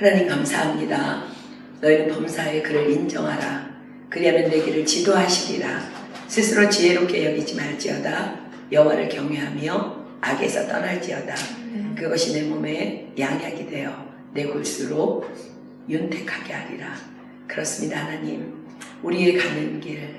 하나님 감사합니다. 너희는 범사에 그를 인정하라. 그리하면 내게를 지도하시리라. 스스로 지혜롭게 여기지 말지어다. 여호와를 경외하며 악에서 떠날지어다. 그것이 내 몸에 양약이 되어 내 골수로 윤택하게 하리라. 그렇습니다. 하나님, 우리의 가는 길,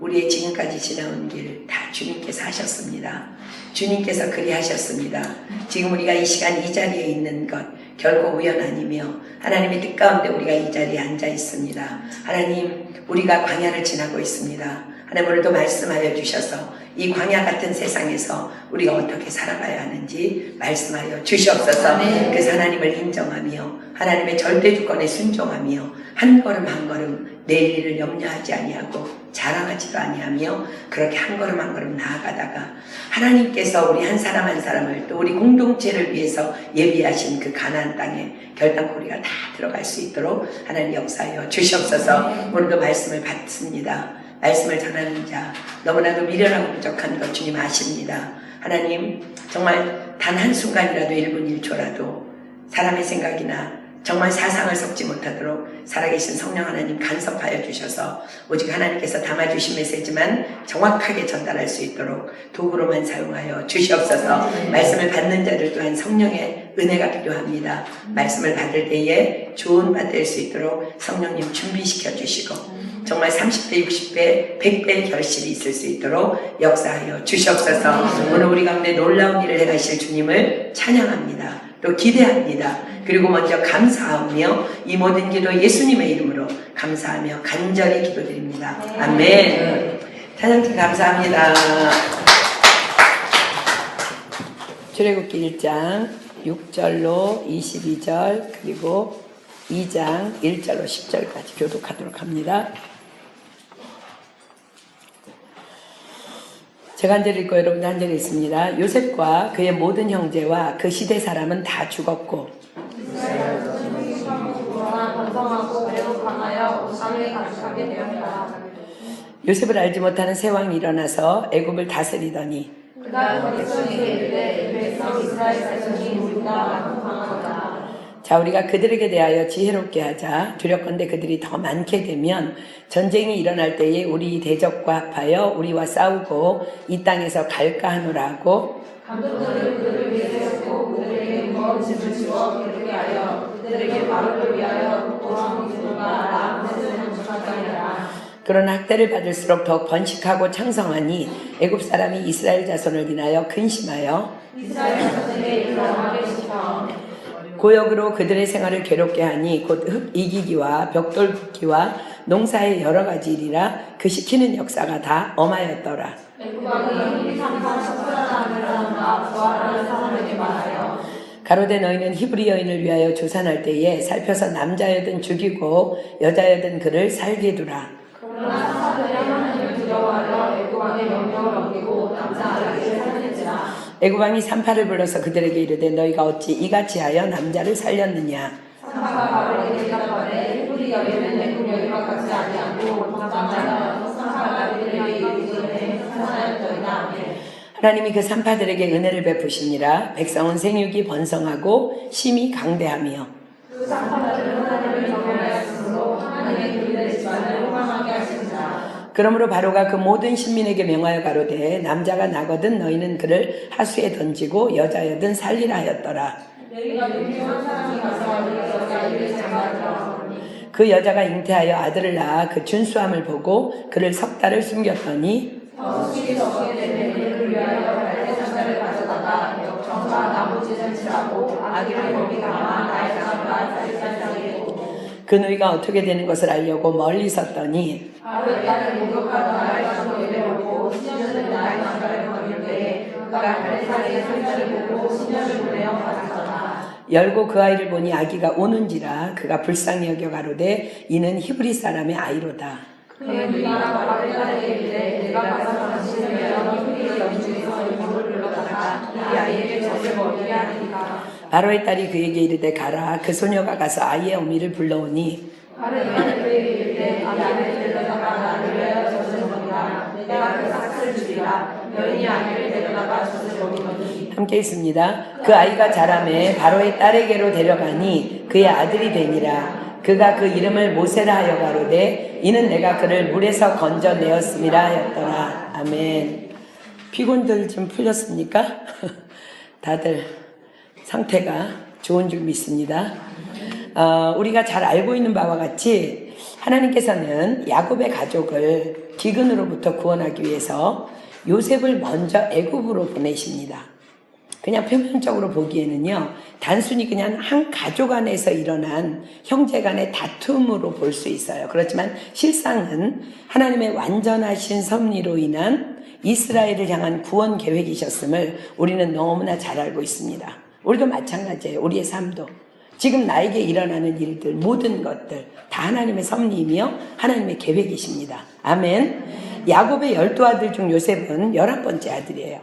우리의 지금까지 지나온 길 다 주님께서 하셨습니다. 주님께서 그리하셨습니다. 지금 우리가 이 시간 이 자리에 있는 것 결코 우연 아니며 하나님의 뜻 가운데 우리가 이 자리에 앉아 있습니다. 하나님, 우리가 광야를 지나고 있습니다. 하나님, 오늘도 말씀하여 주셔서 이 광야 같은 세상에서 우리가 어떻게 살아가야 하는지 말씀하여 주시옵소서. 그래서 하나님을 인정하며 하나님의 절대 주권에 순종하며 한 걸음 한 걸음 내일을 염려하지 아니하고 자랑하지도 아니하며 그렇게 한 걸음 한 걸음 나아가다가 하나님께서 우리 한 사람 한 사람을 또 우리 공동체를 위해서 예비하신 그 가나안 땅에 결단코 우리가 다 들어갈 수 있도록 하나님 역사하여 주시옵소서. 오늘도 말씀을 받습니다. 말씀을 전하는 자 너무나도 미련하고 부족한 것 주님 아십니다. 하나님, 정말 단 한순간이라도 1분 1초라도 사람의 생각이나 정말 사상을 섞지 못하도록 살아계신 성령 하나님 간섭하여 주셔서 오직 하나님께서 담아주신 메시지만 정확하게 전달할 수 있도록 도구로만 사용하여 주시옵소서. 말씀을 받는 자들 또한 성령의 은혜가 필요합니다. 말씀을 받을 때에 좋은 받을 수 있도록 성령님 준비시켜 주시고 정말 30배, 60배, 100배의 결실이 있을 수 있도록 역사하여 주시옵소서. 오늘 우리 가운데 놀라운 일을 행하실 주님을 찬양합니다. 또 기대합니다. 그리고 먼저 감사하며 이 모든 기도 예수님의 이름으로 감사하며 간절히 기도드립니다. 아멘. 찬양팀 감사합니다. 출애굽기 1장 6절로 22절 그리고 2장 1절로 10절까지 교독하도록 합니다. 제가 한 절 읽고 여러분도 한 절 읽습니다. 요셉과 그의 모든 형제와 그 시대 사람은 다 죽었고 요셉을 알지 못하는 새 왕이 일어나서 애굽을 다스리더니 자, 우리가 그들에게 대하여 지혜롭게 하자. 두렵건대 그들이 더 많게 되면 전쟁이 일어날 때에 우리 대적과 합하여 우리와 싸우고 이 땅에서 갈까 하노라 하고 감독들을 그들을 위해 세웠고 그들에게 무거운 짐을 지워 기르게 하여 그들에게 바로를 위하여 도망 주는가 라함에서는 주셨다니라. 그러나 학대를 받을수록 더욱 번식하고 창성하니 애굽 사람이 이스라엘 자손을 인하여 근심하여 이스라엘 자손에게 일어나게 시켜 고역으로 그들의 생활을 괴롭게 하니 곧 흙 이기기와 벽돌 붓기와 농사의 여러 가지 일이라 그 시키는 역사가 다 엄하였더라. 가로되 너희는 히브리 여인을 위하여 조산할 때에 살펴서 남자여든 죽이고 여자여든 그를 살게 두라. 그러나 사사들이 하나님을 두려워하여 애굽 왕의 명령을 어기고 남자 아이를 살렸지라. 애굽 왕이 산파를 불러서 그들에게 이르되 너희가 어찌 이같이 하여 남자를 살렸느냐. 산파가 바로에게 대답하되 히브리 여인은 애굽 여인과 같지 아니하고 남자가 산파가 그들에게 이르되 하나였더이다. 하나님이 그 산파들에게 은혜를 베푸시니라. 백성은 생육이 번성하고 심히 강대하며 그 산파들은 하나님을 경외하였으므로 하나님의 그들의 집안을 호강하게 하시니라. 그러므로 바로가 그 모든 신민에게 명하여 가로되 남자가 나거든 너희는 그를 하수에 던지고 여자여든 살리라 하였더라. 그 여자가 잉태하여 아들을 낳아 그 준수함을 보고 그를 석 달을 숨겼더니 그를 위하여 갈대 상자를 가져다가 역청과 나무짓을 칠하고 아기를 거기 감아 나의 장과 다리살살이고 그 누이가 어떻게 되는 것을 알려고 멀리 섰더니 바로 나를 목욕하던 아이가 예배하고 시녀는 나의 남자를 거릴 때에 그가 갈대살이의 상자를 보고 시녀를 보내어 가졌더라. 열고 그 아이를 보니 아기가 우는지라 그가 불쌍히 여겨 가로되 이는 히브리 사람의 아이로다. 그의 누이가 바로에게 이르되 내가 가서 당신을 여러 히브리 여인 중에서 일부를 불러다가 이 아이에게 젖을 먹이게 하니까 바로의 딸이 그에게 이르되 가라. 그 소녀가 가서 아이의 어미를 불러오니 바로의 딸이 그에게 이르되 이 아이를 데려다가 나를 위하여 젖을 먹이라. 내가 그 삭스를 죽이라. 여인이 아기를 데려다가 젖을 먹이더니. 함께 있습니다. 그 아이가 자라매 바로의 딸에게로 데려가니 그의 아들이 되니라. 그가 그 이름을 모세라 하여 가로되 이는 내가 그를 물에서 건져내었음이라 하였더라. 아멘. 피곤들 좀 풀렸습니까? 다들 상태가 좋은 줄 믿습니다. 우리가 잘 알고 있는 바와 같이 하나님께서는 야곱의 가족을 기근으로부터 구원하기 위해서 요셉을 먼저 애굽으로 보내십니다. 그냥 표면적으로 보기에는요, 단순히 그냥 한 가족 안에서 일어난 형제 간의 다툼으로 볼 수 있어요. 그렇지만 실상은 하나님의 완전하신 섭리로 인한 이스라엘을 향한 구원 계획이셨음을 우리는 너무나 잘 알고 있습니다. 우리도 마찬가지예요. 우리의 삶도. 지금 나에게 일어나는 일들, 모든 것들 다 하나님의 섭리이며 하나님의 계획이십니다. 아멘. 야곱의 12아들 중 요셉은 11번째 아들이에요.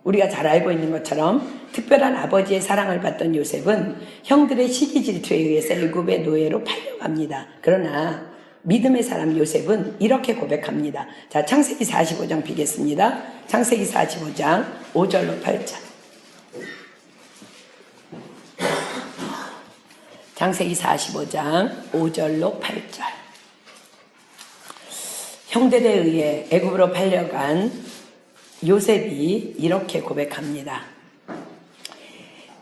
우리가 잘 알고 있는 것처럼 특별한 아버지의 사랑을 받던 요셉은 형들의 시기 질투에 의해서 애굽의 노예로 팔려갑니다. 그러나 믿음의 사람 요셉은 이렇게 고백합니다. 자, 창세기 45장 비겠습니다. 창세기 45장 5절로 8절. 창세기 45장 5절로 8절. 형들에 의해 애굽으로 팔려간 요셉이 이렇게 고백합니다.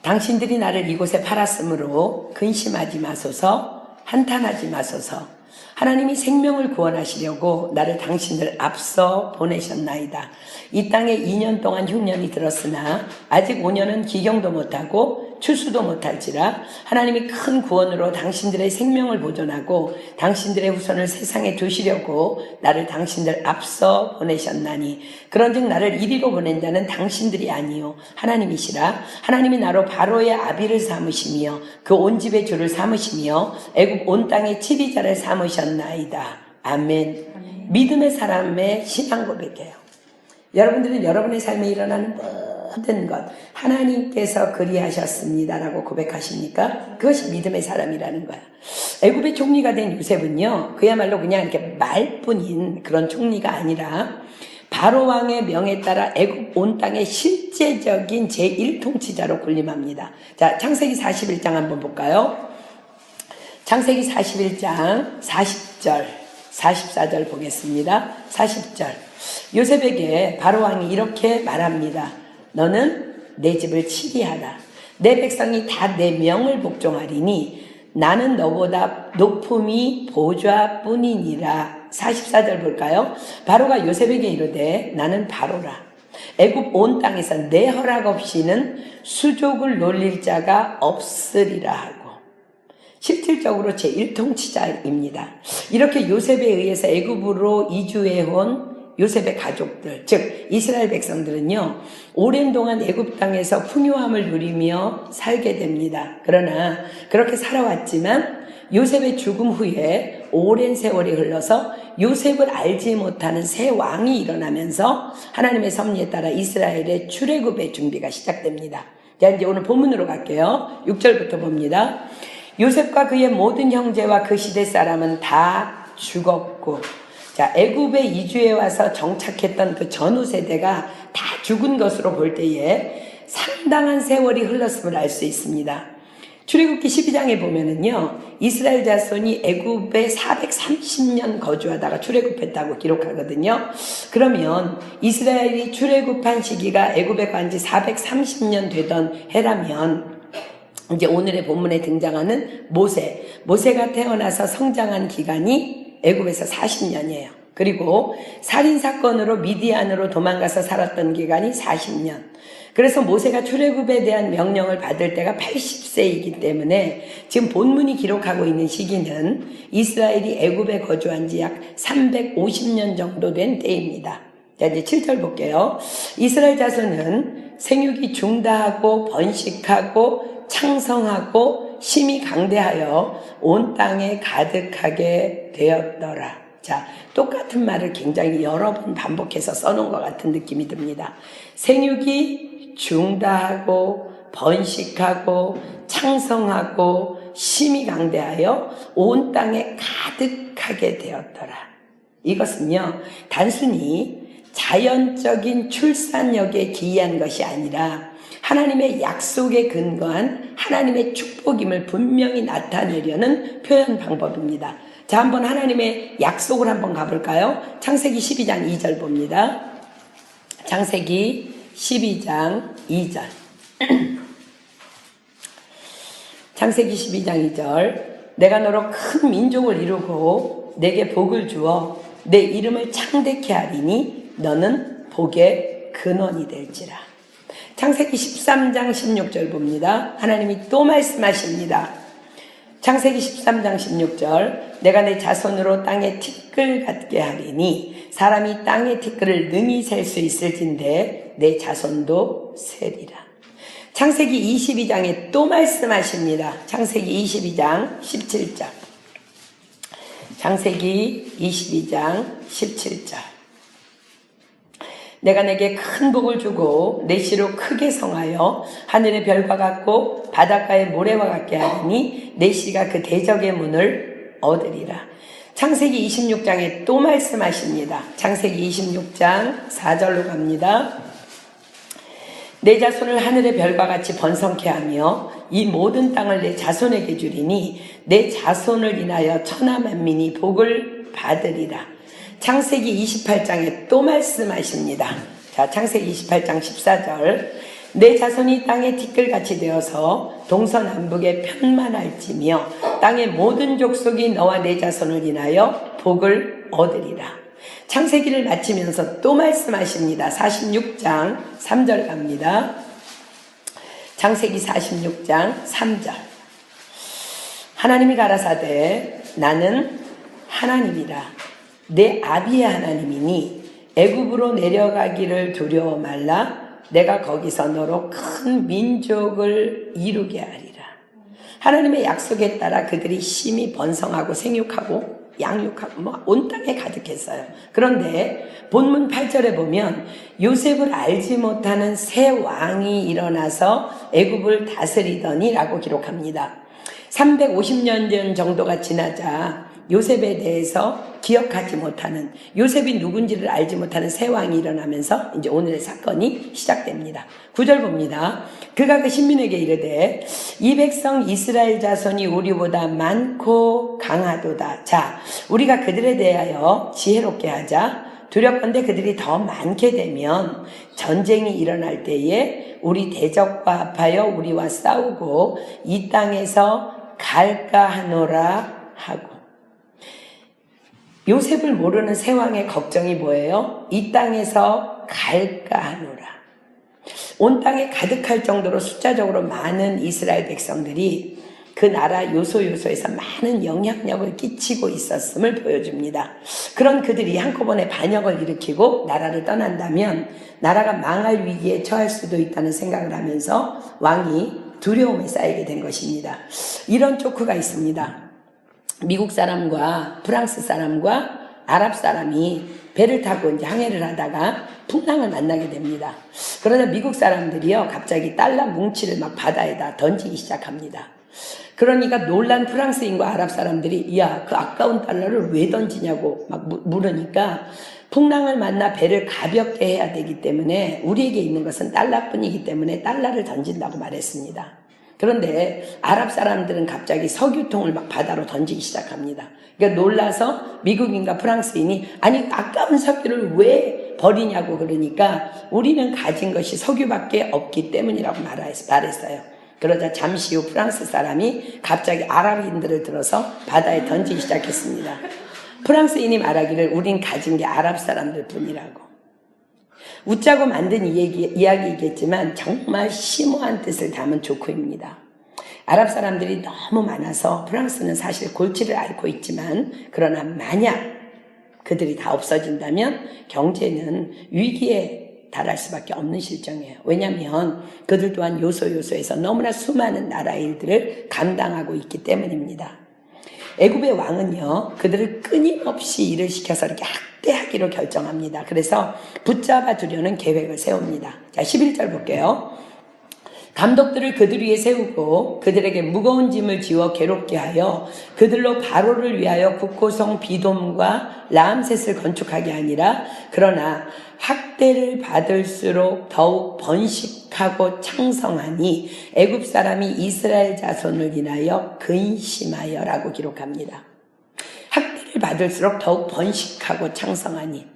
당신들이 나를 이곳에 팔았으므로 근심하지 마소서, 한탄하지 마소서. 하나님이 생명을 구원하시려고 나를 당신들 앞서 보내셨나이다. 이 땅에 2년 동안 흉년이 들었으나 아직 5년은 기경도 못하고 출수도 못할지라 하나님이 큰 구원으로 당신들의 생명을 보존하고 당신들의 후손을 세상에 두시려고 나를 당신들 앞서 보내셨나니 그런즉 나를 이리로 보낸 자는 당신들이 아니요 하나님이시라. 하나님이 나로 바로의 아비를 삼으시며 그 온 집의 주를 삼으시며 애굽 온 땅의 치리자를 삼으셨나이다. 아멘. 믿음의 사람의 신앙 고백이에요. 여러분들은 여러분의 삶에 일어나는 모든 것 하나님께서 그리하셨습니다라고 고백하십니까? 그것이 믿음의 사람이라는 거야. 애굽의 총리가 된 요셉은요, 그야말로 그냥 이렇게 말뿐인 그런 총리가 아니라 바로 왕의 명에 따라 애굽 온 땅의 실제적인 제1통치자로 군림합니다. 자, 창세기 41장 한번 볼까요? 창세기 41장 40절, 44절 보겠습니다. 40절. 요셉에게 바로 왕이 이렇게 말합니다. 너는 내 집을 치리하라. 내 백성이 다 내 명을 복종하리니 나는 너보다 높음이 보좌뿐이니라. 44절 볼까요? 바로가 요셉에게 이르되 나는 바로라. 애굽 온 땅에서 내 허락 없이는 수족을 놀릴 자가 없으리라 하고 실질적으로 제1통치자입니다. 이렇게 요셉에 의해서 애굽으로 이주해온 요셉의 가족들, 즉 이스라엘 백성들은요, 오랜 동안 애굽 땅에서 풍요함을 누리며 살게 됩니다. 그러나 그렇게 살아왔지만 요셉의 죽음 후에 오랜 세월이 흘러서 요셉을 알지 못하는 새 왕이 일어나면서 하나님의 섭리에 따라 이스라엘의 출애굽의 준비가 시작됩니다. 자, 이제 오늘 본문으로 갈게요. 6절부터 봅니다. 요셉과 그의 모든 형제와 그 시대 사람은 다 죽었고, 자, 애굽에 이주해 와서 정착했던 그 전후 세대가 다 죽은 것으로 볼 때에 상당한 세월이 흘렀음을 알 수 있습니다. 출애굽기 12장에 보면은요, 이스라엘 자손이 애굽에 430년 거주하다가 출애굽했다고 기록하거든요. 그러면 이스라엘이 출애굽한 시기가 애굽에 간 지 430년 되던 해라면 이제 오늘의 본문에 등장하는 모세가 태어나서 성장한 기간이 애굽에서 40년이에요. 그리고 살인사건으로 미디안으로 도망가서 살았던 기간이 40년. 그래서 모세가 출애굽에 대한 명령을 받을 때가 80세이기 때문에 지금 본문이 기록하고 있는 시기는 이스라엘이 애굽에 거주한 지 약 350년 정도 된 때입니다. 자, 이제 7절 볼게요. 이스라엘 자손은 생육이 중다하고 번식하고 창성하고 심히 강대하여 온 땅에 가득하게 되었더라. 자, 똑같은 말을 굉장히 여러 번 반복해서 써놓은 것 같은 느낌이 듭니다. 생육이 중다하고 번식하고 창성하고 심히 강대하여 온 땅에 가득하게 되었더라. 이것은요, 단순히 자연적인 출산력에 기이한 것이 아니라 하나님의 약속에 근거한 하나님의 축복임을 분명히 나타내려는 표현 방법입니다. 자, 한번 하나님의 약속을 한번 가볼까요? 창세기 12장 2절 봅니다. 창세기 12장 2절. 창세기 12장 2절. 내가 너로 큰 민족을 이루고 내게 복을 주어 내 이름을 창대케 하리니 너는 복의 근원이 될지라. 창세기 13장 16절 봅니다. 하나님이 또 말씀하십니다. 창세기 13장 16절. 내가 내 자손으로 땅에 티끌 같게 하리니 사람이 땅의 티끌을 능히 셀 수 있을진데 내 자손도 세리라. 창세기 22장에 또 말씀하십니다. 창세기 22장 17절. 창세기 22장 17절. 내가 내게 큰 복을 주고 내 씨로 크게 성하여 하늘의 별과 같고 바닷가의 모래와 같게 하리니 내 씨가 그 대적의 문을 얻으리라. 창세기 26장에 또 말씀하십니다. 창세기 26장 4절로 갑니다. 내 자손을 하늘의 별과 같이 번성케 하며 이 모든 땅을 내 자손에게 주리니 내 자손을 인하여 천하 만민이 복을 받으리라. 창세기 28장에 또 말씀하십니다. 자, 창세기 28장 14절. 내 자손이 땅의 티끌같이 되어서 동서남북에 편만할지며 땅의 모든 족속이 너와 내 자손을 인하여 복을 얻으리라. 창세기를 마치면서 또 말씀하십니다. 46장 3절 갑니다. 창세기 46장 3절. 하나님이 가라사대 나는 하나님이라 내 아비의 하나님이니 애굽으로 내려가기를 두려워 말라. 내가 거기서 너로 큰 민족을 이루게 하리라. 하나님의 약속에 따라 그들이 심히 번성하고 생육하고 양육하고 온 땅에 가득했어요. 그런데 본문 8절에 보면 요셉을 알지 못하는 새 왕이 일어나서 애굽을 다스리더니 라고 기록합니다. 350년 전 정도가 지나자 요셉에 대해서 기억하지 못하는, 요셉이 누군지를 알지 못하는 새 왕이 일어나면서 이제 오늘의 사건이 시작됩니다. 9절 봅니다. 그가 그 신민에게 이르되 이 백성 이스라엘 자손이 우리보다 많고 강하도다. 자, 우리가 그들에 대하여 지혜롭게 하자. 두렵건대 그들이 더 많게 되면 전쟁이 일어날 때에 우리 대적과 합하여 우리와 싸우고 이 땅에서 갈까 하노라 하고. 요셉을 모르는 새 왕의 걱정이 뭐예요? 이 땅에서 갈까 하노라. 온 땅에 가득할 정도로 숫자적으로 많은 이스라엘 백성들이 그 나라 요소에서 많은 영향력을 끼치고 있었음을 보여줍니다. 그런 그들이 한꺼번에 반역을 일으키고 나라를 떠난다면 나라가 망할 위기에 처할 수도 있다는 생각을 하면서 왕이 두려움에 쌓이게 된 것입니다. 이런 조크가 있습니다. 미국 사람과 프랑스 사람과 아랍 사람이 배를 타고 이제 항해를 하다가 풍랑을 만나게 됩니다. 그러다 미국 사람들이요, 갑자기 달러 뭉치를 막 바다에다 던지기 시작합니다. 그러니까 놀란 프랑스인과 아랍 사람들이 야, 그 아까운 달러를 왜 던지냐고 막 물으니까 풍랑을 만나 배를 가볍게 해야 되기 때문에 우리에게 있는 것은 달러뿐이기 때문에 달러를 던진다고 말했습니다. 그런데 아랍 사람들은 갑자기 석유통을 막 바다로 던지기 시작합니다. 그러니까 놀라서 미국인과 프랑스인이 아니 아까운 석유를 왜 버리냐고 그러니까 우리는 가진 것이 석유밖에 없기 때문이라고 말했어요. 그러자 잠시 후 프랑스 사람이 갑자기 아랍인들을 들어서 바다에 던지기 시작했습니다. 프랑스인이 말하기를 우린 가진 게 아랍 사람들 뿐이라고. 웃자고 만든 이야기이겠지만 정말 심오한 뜻을 담은 조크입니다. 아랍 사람들이 너무 많아서 프랑스는 사실 골치를 앓고 있지만 그러나 만약 그들이 다 없어진다면 경제는 위기에 달할 수밖에 없는 실정이에요. 왜냐하면 그들 또한 요소에서 너무나 수많은 나라의 일들을 감당하고 있기 때문입니다. 애굽의 왕은요, 그들을 끊임없이 일을 시켜서 이렇게 학대하기로 결정합니다. 그래서 붙잡아 두려는 계획을 세웁니다. 자, 11절 볼게요. 감독들을 그들 위에 세우고 그들에게 무거운 짐을 지워 괴롭게 하여 그들로 바로를 위하여 국고성 비돔과 라암셋을 건축하게 아니라 그러나 학대를 받을수록 더욱 번식하고 창성하니 애굽 사람이 이스라엘 자손을 인하여 근심하여라고 기록합니다. 학대를 받을수록 더욱 번식하고 창성하니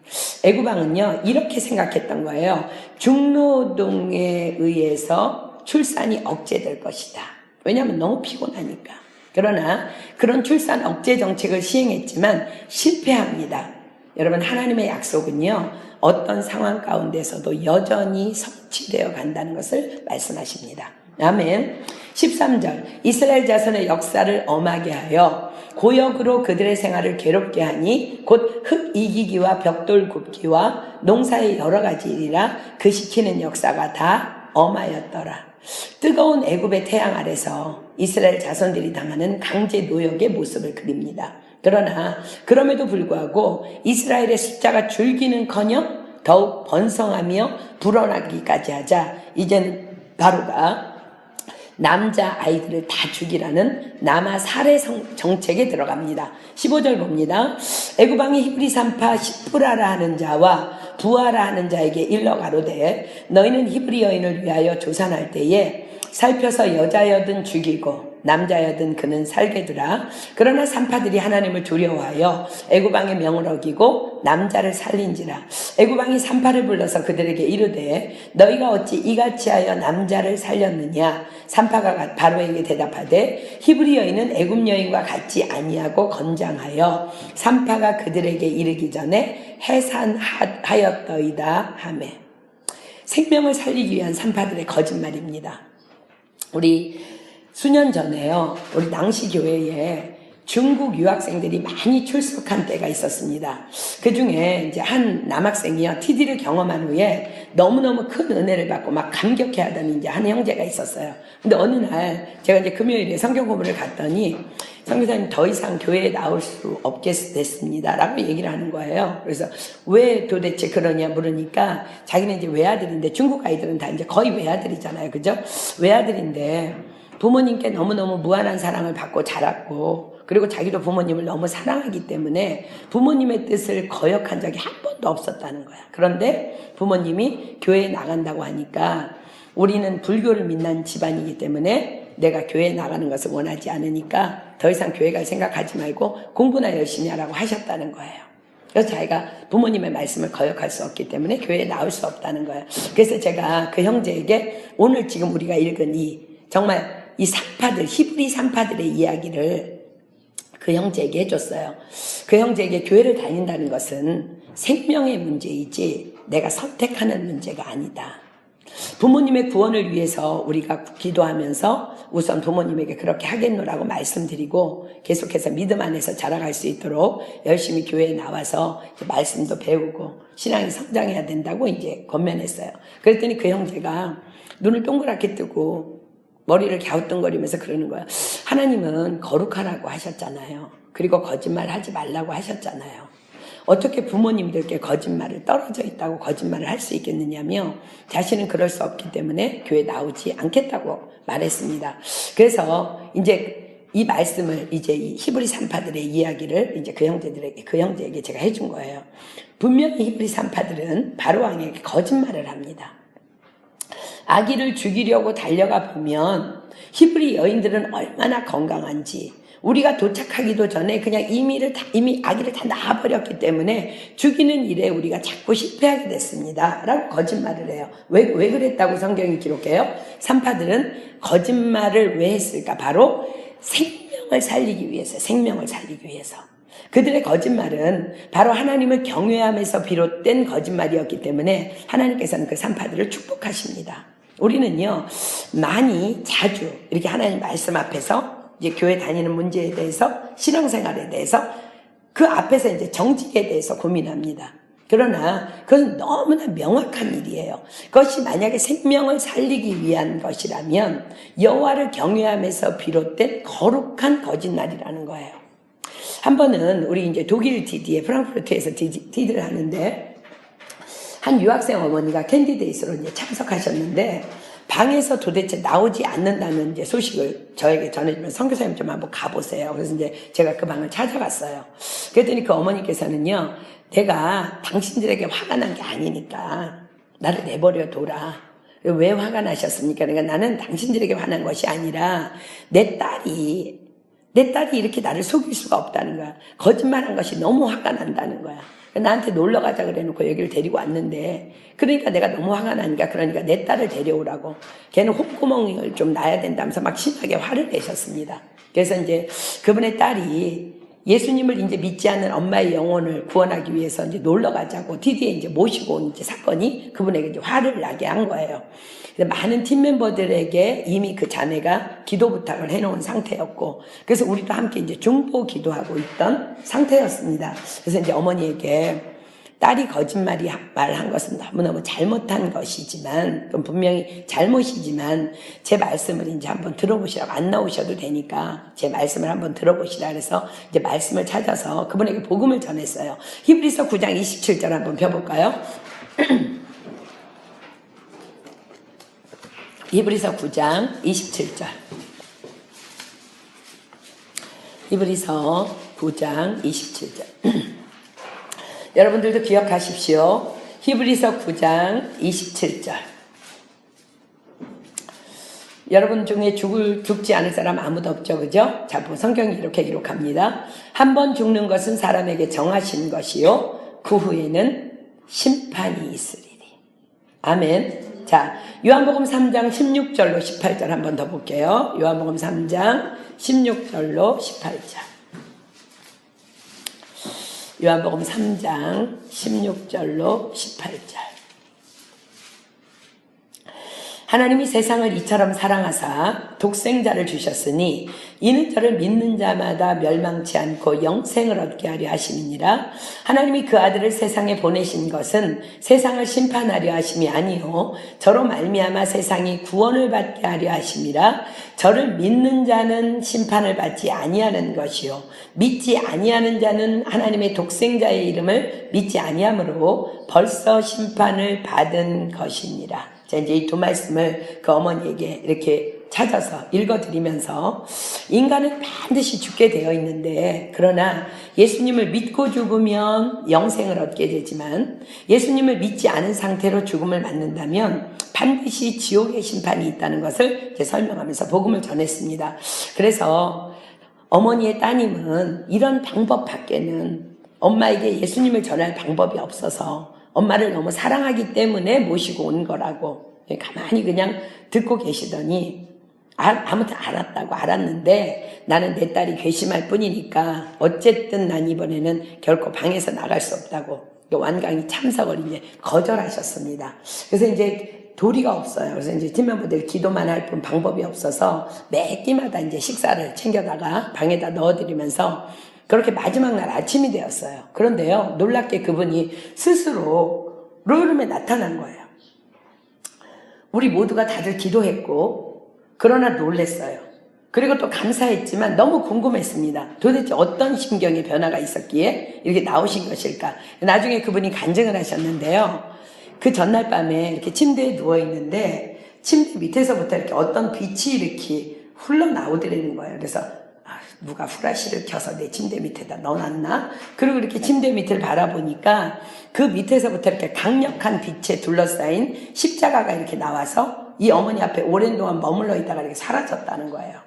애굽 왕은요 이렇게 생각했던 거예요. 중노동에 의해서 출산이 억제될 것이다. 왜냐하면 너무 피곤하니까. 그러나 그런 출산 억제 정책을 시행했지만 실패합니다. 여러분 하나님의 약속은요 어떤 상황 가운데서도 여전히 성취되어 간다는 것을 말씀하십니다. 아멘. 13절 이스라엘 자손의 역사를 엄하게 하여 고역으로 그들의 생활을 괴롭게 하니 곧 흙 이기기와 벽돌 굽기와 농사의 여러 가지 일이라 그 시키는 역사가 다 엄하였더라. 뜨거운 애굽의 태양 아래서 이스라엘 자손들이 당하는 강제 노역의 모습을 그립니다. 그러나 그럼에도 불구하고 이스라엘의 숫자가 줄기는커녕 더욱 번성하며 불어나기까지 하자 이제는 바로가 남자 아이들을 다 죽이라는 남아 살해 정책에 들어갑니다. 15절 봅니다. 애굽 왕이 히브리 산파 시프라라 하는 자와 부하라 하는 자에게 일러 가로되 너희는 히브리 여인을 위하여 조산할 때에 살펴서 여자여든 죽이고 남자여든 그는 살게 두라. 그러나 산파들이 하나님을 두려워하여 애굽 왕의 명을 어기고 남자를 살린지라. 애굽 왕이 산파를 불러서 그들에게 이르되 너희가 어찌 이같이 하여 남자를 살렸느냐. 산파가 바로에게 대답하되 히브리 여인은 애굽 여인과 같지 아니하고 건장하여 산파가 그들에게 이르기 전에 해산하였더이다 하매. 생명을 살리기 위한 산파들의 거짓말입니다. 우리 수년 전에요, 우리 낭시교회에 중국 유학생들이 많이 출석한 때가 있었습니다. 그 중에 이제 한 남학생이요, TD를 경험한 후에 너무너무 큰 은혜를 받고 막 감격해 하던 이제 한 형제가 있었어요. 근데 어느 날 제가 이제 금요일에 성경 공부를 갔더니 선교사님 더 이상 교회에 나올 수 없게 됐습니다. 라고 얘기를 하는 거예요. 그래서 왜 도대체 그러냐 물으니까 자기는 이제 외아들인데 중국 아이들은 다 이제 거의 외아들이잖아요. 그죠? 외아들인데 부모님께 너무너무 무한한 사랑을 받고 자랐고 그리고 자기도 부모님을 너무 사랑하기 때문에 부모님의 뜻을 거역한 적이 한 번도 없었다는 거야. 그런데 부모님이 교회에 나간다고 하니까 우리는 불교를 믿는 집안이기 때문에 내가 교회에 나가는 것을 원하지 않으니까 더 이상 교회 갈 생각하지 말고 공부나 열심히 하라고 하셨다는 거예요. 그래서 자기가 부모님의 말씀을 거역할 수 없기 때문에 교회에 나올 수 없다는 거예요. 그래서 제가 그 형제에게 오늘 지금 우리가 읽은 정말 이 산파들, 히브리 산파들의 이야기를 그 형제에게 해줬어요. 그 형제에게 교회를 다닌다는 것은 생명의 문제이지 내가 선택하는 문제가 아니다. 부모님의 구원을 위해서 우리가 기도하면서 우선 부모님에게 그렇게 하겠노라고 말씀드리고 계속해서 믿음 안에서 자라갈 수 있도록 열심히 교회에 나와서 말씀도 배우고 신앙이 성장해야 된다고 이제 권면했어요. 그랬더니 그 형제가 눈을 동그랗게 뜨고 머리를 갸우뚱거리면서 그러는 거야. 하나님은 거룩하라고 하셨잖아요. 그리고 거짓말 하지 말라고 하셨잖아요. 어떻게 부모님들께 거짓말을 떨어져 있다고 거짓말을 할 수 있겠느냐며 자신은 그럴 수 없기 때문에 교회 나오지 않겠다고 말했습니다. 그래서 이제 이 말씀을 이제 이 히브리 산파들의 이야기를 이제 그 형제에게 제가 해준 거예요. 분명히 히브리 산파들은 바로 왕에게 거짓말을 합니다. 아기를 죽이려고 달려가 보면 히브리 여인들은 얼마나 건강한지 우리가 도착하기도 전에 그냥 이미 아기를 다 낳아버렸기 때문에 죽이는 일에 우리가 자꾸 실패하게 됐습니다. 라고 거짓말을 해요. 왜 그랬다고 성경이 기록해요? 산파들은 거짓말을 왜 했을까? 바로 생명을 살리기 위해서, 생명을 살리기 위해서. 그들의 거짓말은 바로 하나님을 경외함에서 비롯된 거짓말이었기 때문에 하나님께서는 그 산파들을 축복하십니다. 우리는요, 자주 이렇게 하나님 말씀 앞에서 이제 교회 다니는 문제에 대해서, 신앙생활에 대해서, 그 앞에서 이제 정직에 대해서 고민합니다. 그러나 그건 너무나 명확한 일이에요. 그것이 만약에 생명을 살리기 위한 것이라면 여호와를 경외함에서 비롯된 거룩한 거짓말이라는 거예요. 한 번은 우리 이제 독일 DD에 프랑크푸르트에서 DD를 하는데 한 유학생 어머니가 캔디데이스로 이제 참석하셨는데 방에서 도대체 나오지 않는다는 이제 소식을 저에게 전해주면 선교사님 좀 한번 가보세요. 그래서 이제 제가 그 방을 찾아갔어요. 그랬더니 그 어머니께서는요, 내가 당신들에게 화가 난 게 아니니까 나를 내버려 둬라. 왜 화가 나셨습니까? 그러니까 나는 당신들에게 화난 것이 아니라 내 딸이 이렇게 나를 속일 수가 없다는 거야. 거짓말한 것이 너무 화가 난다는 거야. 나한테 놀러 가자 그래 놓고 여기를 데리고 왔는데, 그러니까 내가 너무 화가 나니까, 그러니까 내 딸을 데려오라고. 걔는 콧구멍을 좀 놔야 된다면서 막 심하게 화를 내셨습니다. 그래서 이제 그분의 딸이 예수님을 이제 믿지 않는 엄마의 영혼을 구원하기 위해서 이제 놀러 가자고 드디어 이제 모시고 온 이제 사건이 그분에게 이제 화를 나게 한 거예요. 많은 팀 멤버들에게 이미 그 자매가 기도 부탁을 해놓은 상태였고, 그래서 우리도 함께 이제 중보 기도하고 있던 상태였습니다. 그래서 이제 어머니에게 딸이 말한 것은 너무너무 잘못한 것이지만, 그건 분명히 잘못이지만, 제 말씀을 이제 한번 들어보시라고, 안 나오셔도 되니까, 제 말씀을 한번 들어보시라 그래서 이제 말씀을 찾아서 그분에게 복음을 전했어요. 히브리서 9장 27절 한번 펴볼까요? 히브리서 9장 27절. 히브리서 9장 27절. 여러분들도 기억하십시오. 히브리서 9장 27절. 여러분 중에 죽지 않을 사람 아무도 없죠, 그죠? 자, 성경이 이렇게 기록합니다. 한 번 죽는 것은 사람에게 정하신 것이요, 그 후에는 심판이 있으리니. 아멘. 자, 요한복음 3장 16절로 18절 한번 더 볼게요. 요한복음 3장 16절로 18절. 요한복음 3장 16절로 18절. 하나님이 세상을 이처럼 사랑하사 독생자를 주셨으니 이는 저를 믿는 자마다 멸망치 않고 영생을 얻게 하려 하심이니라. 하나님이 그 아들을 세상에 보내신 것은 세상을 심판하려 하심이 아니요 저로 말미암아 세상이 구원을 받게 하려 하심이라. 저를 믿는 자는 심판을 받지 아니하는 것이요 믿지 아니하는 자는 하나님의 독생자의 이름을 믿지 아니하므로 벌써 심판을 받은 것이니라. 자, 이제 이 두 말씀을 그 어머니에게 이렇게 찾아서 읽어드리면서, 인간은 반드시 죽게 되어 있는데, 그러나 예수님을 믿고 죽으면 영생을 얻게 되지만, 예수님을 믿지 않은 상태로 죽음을 맞는다면 반드시 지옥의 심판이 있다는 것을 이제 설명하면서 복음을 전했습니다. 그래서 어머니의 따님은 이런 방법 밖에는 엄마에게 예수님을 전할 방법이 없어서 엄마를 너무 사랑하기 때문에 모시고 온 거라고 가만히 그냥 듣고 계시더니, 아무튼 알았는데 나는 내 딸이 괘씸할 뿐이니까 어쨌든 난 이번에는 결코 방에서 나갈 수 없다고 완강히 참석을 이제 거절하셨습니다. 그래서 이제 도리가 없어요. 그래서 이제 팀멤버들 기도만 할 뿐 방법이 없어서 매 끼마다 이제 식사를 챙겨다가 방에다 넣어드리면서 그렇게 마지막 날 아침이 되었어요. 그런데요, 놀랍게 그분이 스스로 로열룸에 나타난 거예요. 우리 모두가 다들 기도했고, 그러나 놀랬어요. 그리고 또 감사했지만 너무 궁금했습니다. 도대체 어떤 심경의 변화가 있었기에 이렇게 나오신 것일까? 나중에 그분이 간증을 하셨는데요. 그 전날 밤에 이렇게 침대에 누워있는데 침대 밑에서부터 이렇게 어떤 빛이 이렇게 흘러나오더라는 거예요. 그래서 누가 후라시를 켜서 내 침대 밑에다 넣어놨나? 그리고 이렇게 침대 밑을 바라보니까 그 밑에서부터 이렇게 강력한 빛에 둘러싸인 십자가가 이렇게 나와서 이 어머니 앞에 오랜 동안 머물러 있다가 이렇게 사라졌다는 거예요.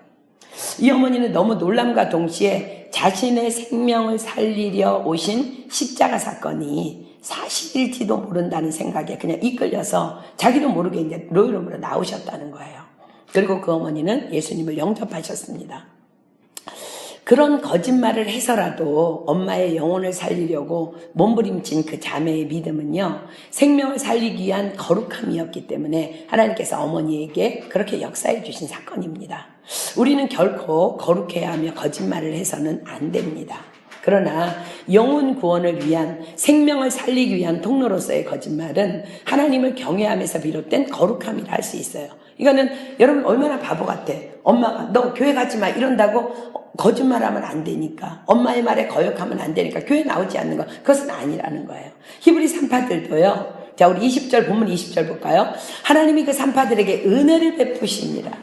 이 어머니는 너무 놀람과 동시에 자신의 생명을 살리려 오신 십자가 사건이 사실일지도 모른다는 생각에 그냥 이끌려서 자기도 모르게 이제 로이룸으로 나오셨다는 거예요. 그리고 그 어머니는 예수님을 영접하셨습니다. 그런 거짓말을 해서라도 엄마의 영혼을 살리려고 몸부림친 그 자매의 믿음은요, 생명을 살리기 위한 거룩함이었기 때문에 하나님께서 어머니에게 그렇게 역사해 주신 사건입니다. 우리는 결코 거룩해야 하며 거짓말을 해서는 안 됩니다. 그러나 영혼 구원을 위한, 생명을 살리기 위한 통로로서의 거짓말은 하나님을 경외함에서 비롯된 거룩함이라 할 수 있어요. 이거는 여러분 얼마나 바보 같아. 엄마가 너 교회 가지 마 이런다고 거짓말하면 안 되니까, 엄마의 말에 거역하면 안 되니까 교회 나오지 않는 거, 그것은 아니라는 거예요. 히브리 산파들도요, 자, 우리 20절 본문 20절 볼까요? 하나님이 그 산파들에게 은혜를 베푸십니다.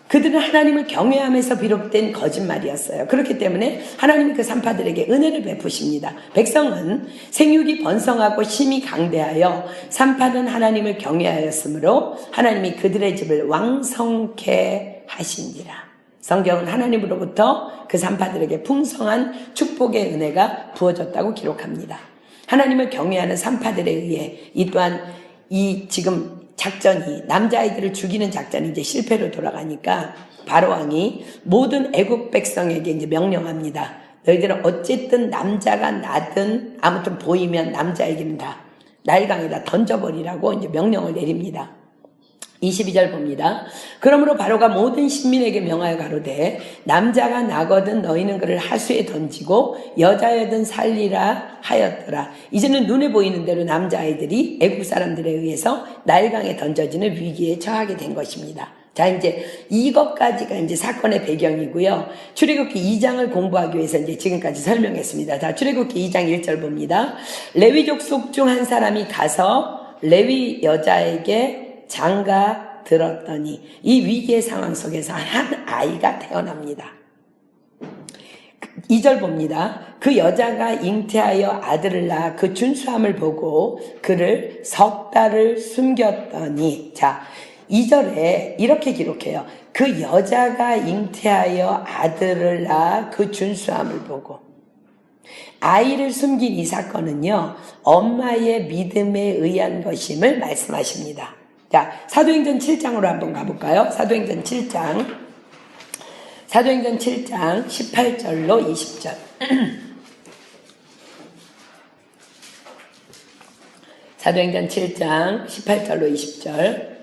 그들은 하나님을 경외하면서 비롯된 거짓말이었어요. 그렇기 때문에 하나님이 그 산파들에게 은혜를 베푸십니다. 백성은 생육이 번성하고 힘이 강대하여 산파는 하나님을 경외하였으므로 하나님이 그들의 집을 왕성케 하시니라. 성경은 하나님으로부터 그 산파들에게 풍성한 축복의 은혜가 부어졌다고 기록합니다. 하나님을 경외하는 산파들에 의해 이 또한 이 지금 작전이 남자아이들을 죽이는 작전이 이제 실패로 돌아가니까 바로왕이 모든 애국 백성에게 이제 명령합니다. 너희들은 어쨌든 남자가 나든 아무튼 보이면 남자에게는 다 나일강에다 던져버리라고 이제 명령을 내립니다. 22절 봅니다. 그러므로 바로가 모든 신민에게 명하여 가로되 남자가 나거든 너희는 그를 하수에 던지고 여자여든 살리라 하였더라. 이제는 눈에 보이는 대로 남자아이들이 애국 사람들에 의해서 나일강에 던져지는 위기에 처하게 된 것입니다. 자, 이제 이것까지가 이제 사건의 배경이고요. 출애굽기 2장을 공부하기 위해서 이제 지금까지 설명했습니다. 자, 출애굽기 2장 1절 봅니다. 레위 족속 중 한 사람이 가서 레위 여자에게 장가 들었더니 이 위기의 상황 속에서 한 아이가 태어납니다. 2절 봅니다. 그 여자가 잉태하여 아들을 낳아 그 준수함을 보고 그를 3달을 숨겼더니, 자, 2절에 이렇게 기록해요. 그 여자가 잉태하여 아들을 낳아 그 준수함을 보고. 아이를 숨긴 이 사건은요, 엄마의 믿음에 의한 것임을 말씀하십니다. 자, 사도행전 7장으로 한번 가볼까요? 사도행전 7장 18절로 20절. 사도행전 7장 18절로 20절.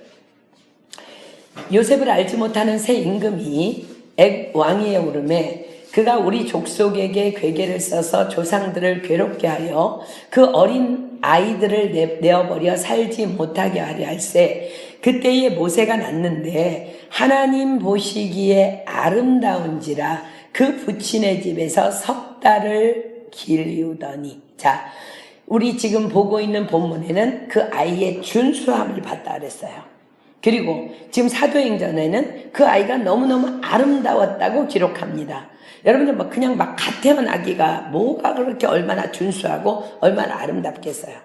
요셉을 알지 못하는 새 임금이 액 왕위에 오르매 그가 우리 족속에게 괴계를 써서 조상들을 괴롭게 하여 그 어린 아이들을 내어버려 살지 못하게 하려 할세. 그때에 모세가 낳는데 하나님 보시기에 아름다운지라 그 부친의 집에서 3달을 기르더니. 자, 우리 지금 보고 있는 본문에는 그 아이의 준수함을 봤다 그랬어요. 그리고 지금 사도행전에는 그 아이가 너무너무 아름다웠다고 기록합니다. 여러분들 그냥 갓 태어난 아기가 뭐가 그렇게 얼마나 준수하고 얼마나 아름답겠어요.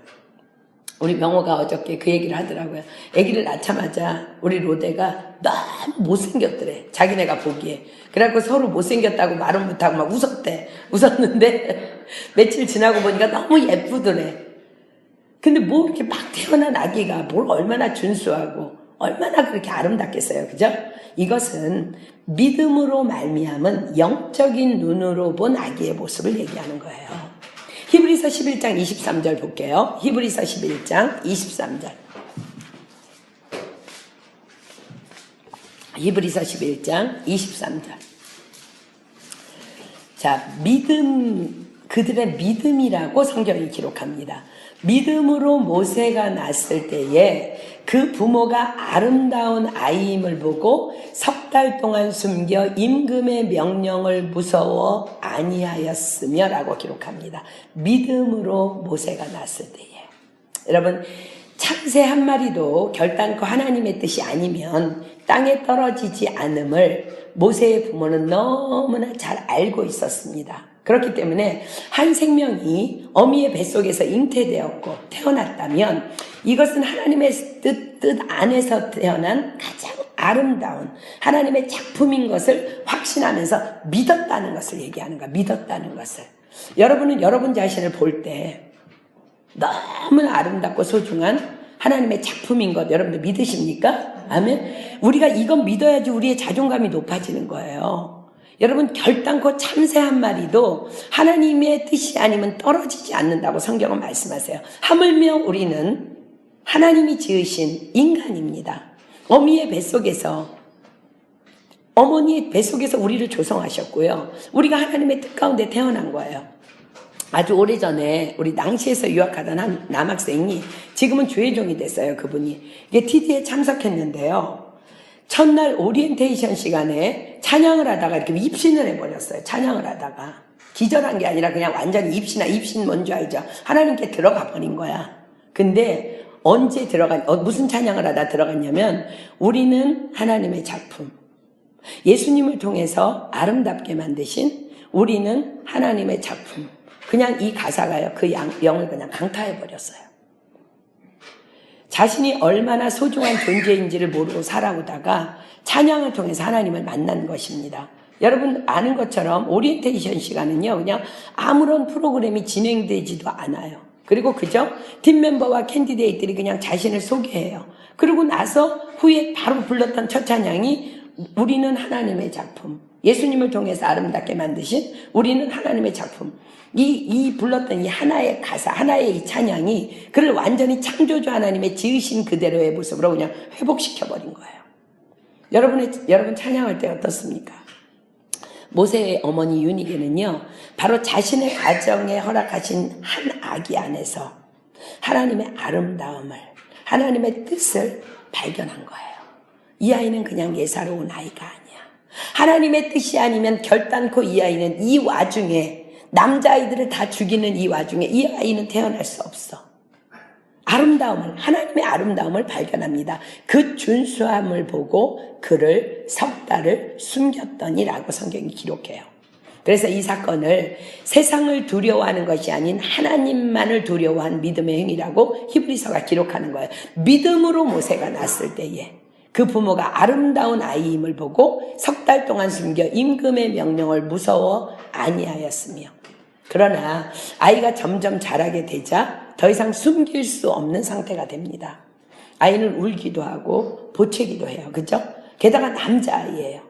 우리 명호가 어저께 그 얘기를 하더라고요. 아기를 낳자마자 우리 로데가 너무 못생겼더래. 자기네가 보기에. 그래갖고 서로 못생겼다고 말은 못하고 막 웃었대. 웃었는데 며칠 지나고 보니까 너무 예쁘더래. 근데 뭐 이렇게 막 태어난 아기가 뭘 얼마나 준수하고 얼마나 그렇게 아름답겠어요. 그죠? 이것은 믿음으로 말미암은 영적인 눈으로 본 아기의 모습을 얘기하는 거예요. 히브리서 11장 23절 볼게요. 히브리서 11장 23절. 히브리서 11장 23절. 자, 그들의 믿음이라고 성경이 기록합니다. 믿음으로 모세가 낳았을 때에 그 부모가 아름다운 아이임을 보고 3달 동안 숨겨 임금의 명령을 무서워 아니하였으며 라고 기록합니다. 믿음으로 모세가 낳았을 때에. 여러분, 참새 한 마리도 결단코 하나님의 뜻이 아니면 땅에 떨어지지 않음을 모세의 부모는 너무나 잘 알고 있었습니다. 그렇기 때문에 한 생명이 어미의 뱃속에서 잉태되었고 태어났다면 이것은 하나님의 뜻 안에서 태어난 가장 아름다운 하나님의 작품인 것을 확신하면서 믿었다는 것을 얘기하는 거야. 믿었다는 것을. 여러분은 여러분 자신을 볼 때 너무나 아름답고 소중한 하나님의 작품인 것 여러분들 믿으십니까? 아멘. 우리가 이건 믿어야지 우리의 자존감이 높아지는 거예요. 여러분, 결단코 참새 한 마리도 하나님의 뜻이 아니면 떨어지지 않는다고 성경은 말씀하세요. 하물며 우리는 하나님이 지으신 인간입니다. 어머니의 뱃속에서 우리를 조성하셨고요. 우리가 하나님의 뜻 가운데 태어난 거예요. 아주 오래전에 우리 낭시에서 유학하던 한 남학생이 지금은 주의종이 됐어요. 그분이. 이게 TD에 참석했는데요. 첫날 오리엔테이션 시간에 찬양을 하다가 이렇게 입신을 해버렸어요. 찬양을 하다가. 기절한 게 아니라 그냥 완전히 입신 뭔지 알죠? 하나님께 들어가 버린 거야. 근데 언제 무슨 찬양을 하다 들어갔냐면 우리는 하나님의 작품. 예수님을 통해서 아름답게 만드신 우리는 하나님의 작품. 그냥 이 가사가요. 그 영을 그냥 강타해버렸어요. 자신이 얼마나 소중한 존재인지를 모르고 살아오다가 찬양을 통해서 하나님을 만난 것입니다. 여러분 아는 것처럼 오리엔테이션 시간은요. 그냥 아무런 프로그램이 진행되지도 않아요. 그리고 그저 팀 멤버와 캔디데이트들이 그냥 자신을 소개해요. 그러고 나서 후에 바로 불렀던 첫 찬양이 우리는 하나님의 작품. 예수님을 통해서 아름답게 만드신 우리는 하나님의 작품. 이 불렀던 이 하나의 가사, 하나의 이 찬양이 그를 완전히 창조주 하나님의 지으신 그대로의 모습으로 그냥 회복시켜버린 거예요. 여러분 찬양할 때 어떻습니까? 모세의 어머니 유니게는요, 바로 자신의 가정에 허락하신 한 아기 안에서 하나님의 아름다움을, 하나님의 뜻을 발견한 거예요. 이 아이는 그냥 예사로운 아이가 아니야. 하나님의 뜻이 아니면 결단코 이 아이는 이 와중에 남자아이들을 다 죽이는 이 와중에 이 아이는 태어날 수 없어. 하나님의 아름다움을 발견합니다. 그 준수함을 보고 그를 석 달을 숨겼더니라고 성경이 기록해요. 그래서 이 사건을 세상을 두려워하는 것이 아닌 하나님만을 두려워한 믿음의 행위라고 히브리서가 기록하는 거예요. 믿음으로 모세가 낳았을 때에 그 부모가 아름다운 아이임을 보고 석 달 동안 숨겨 임금의 명령을 무서워 아니하였으며, 그러나 아이가 점점 자라게 되자 더 이상 숨길 수 없는 상태가 됩니다. 아이는 울기도 하고 보채기도 해요. 그죠? 게다가 남자아이예요.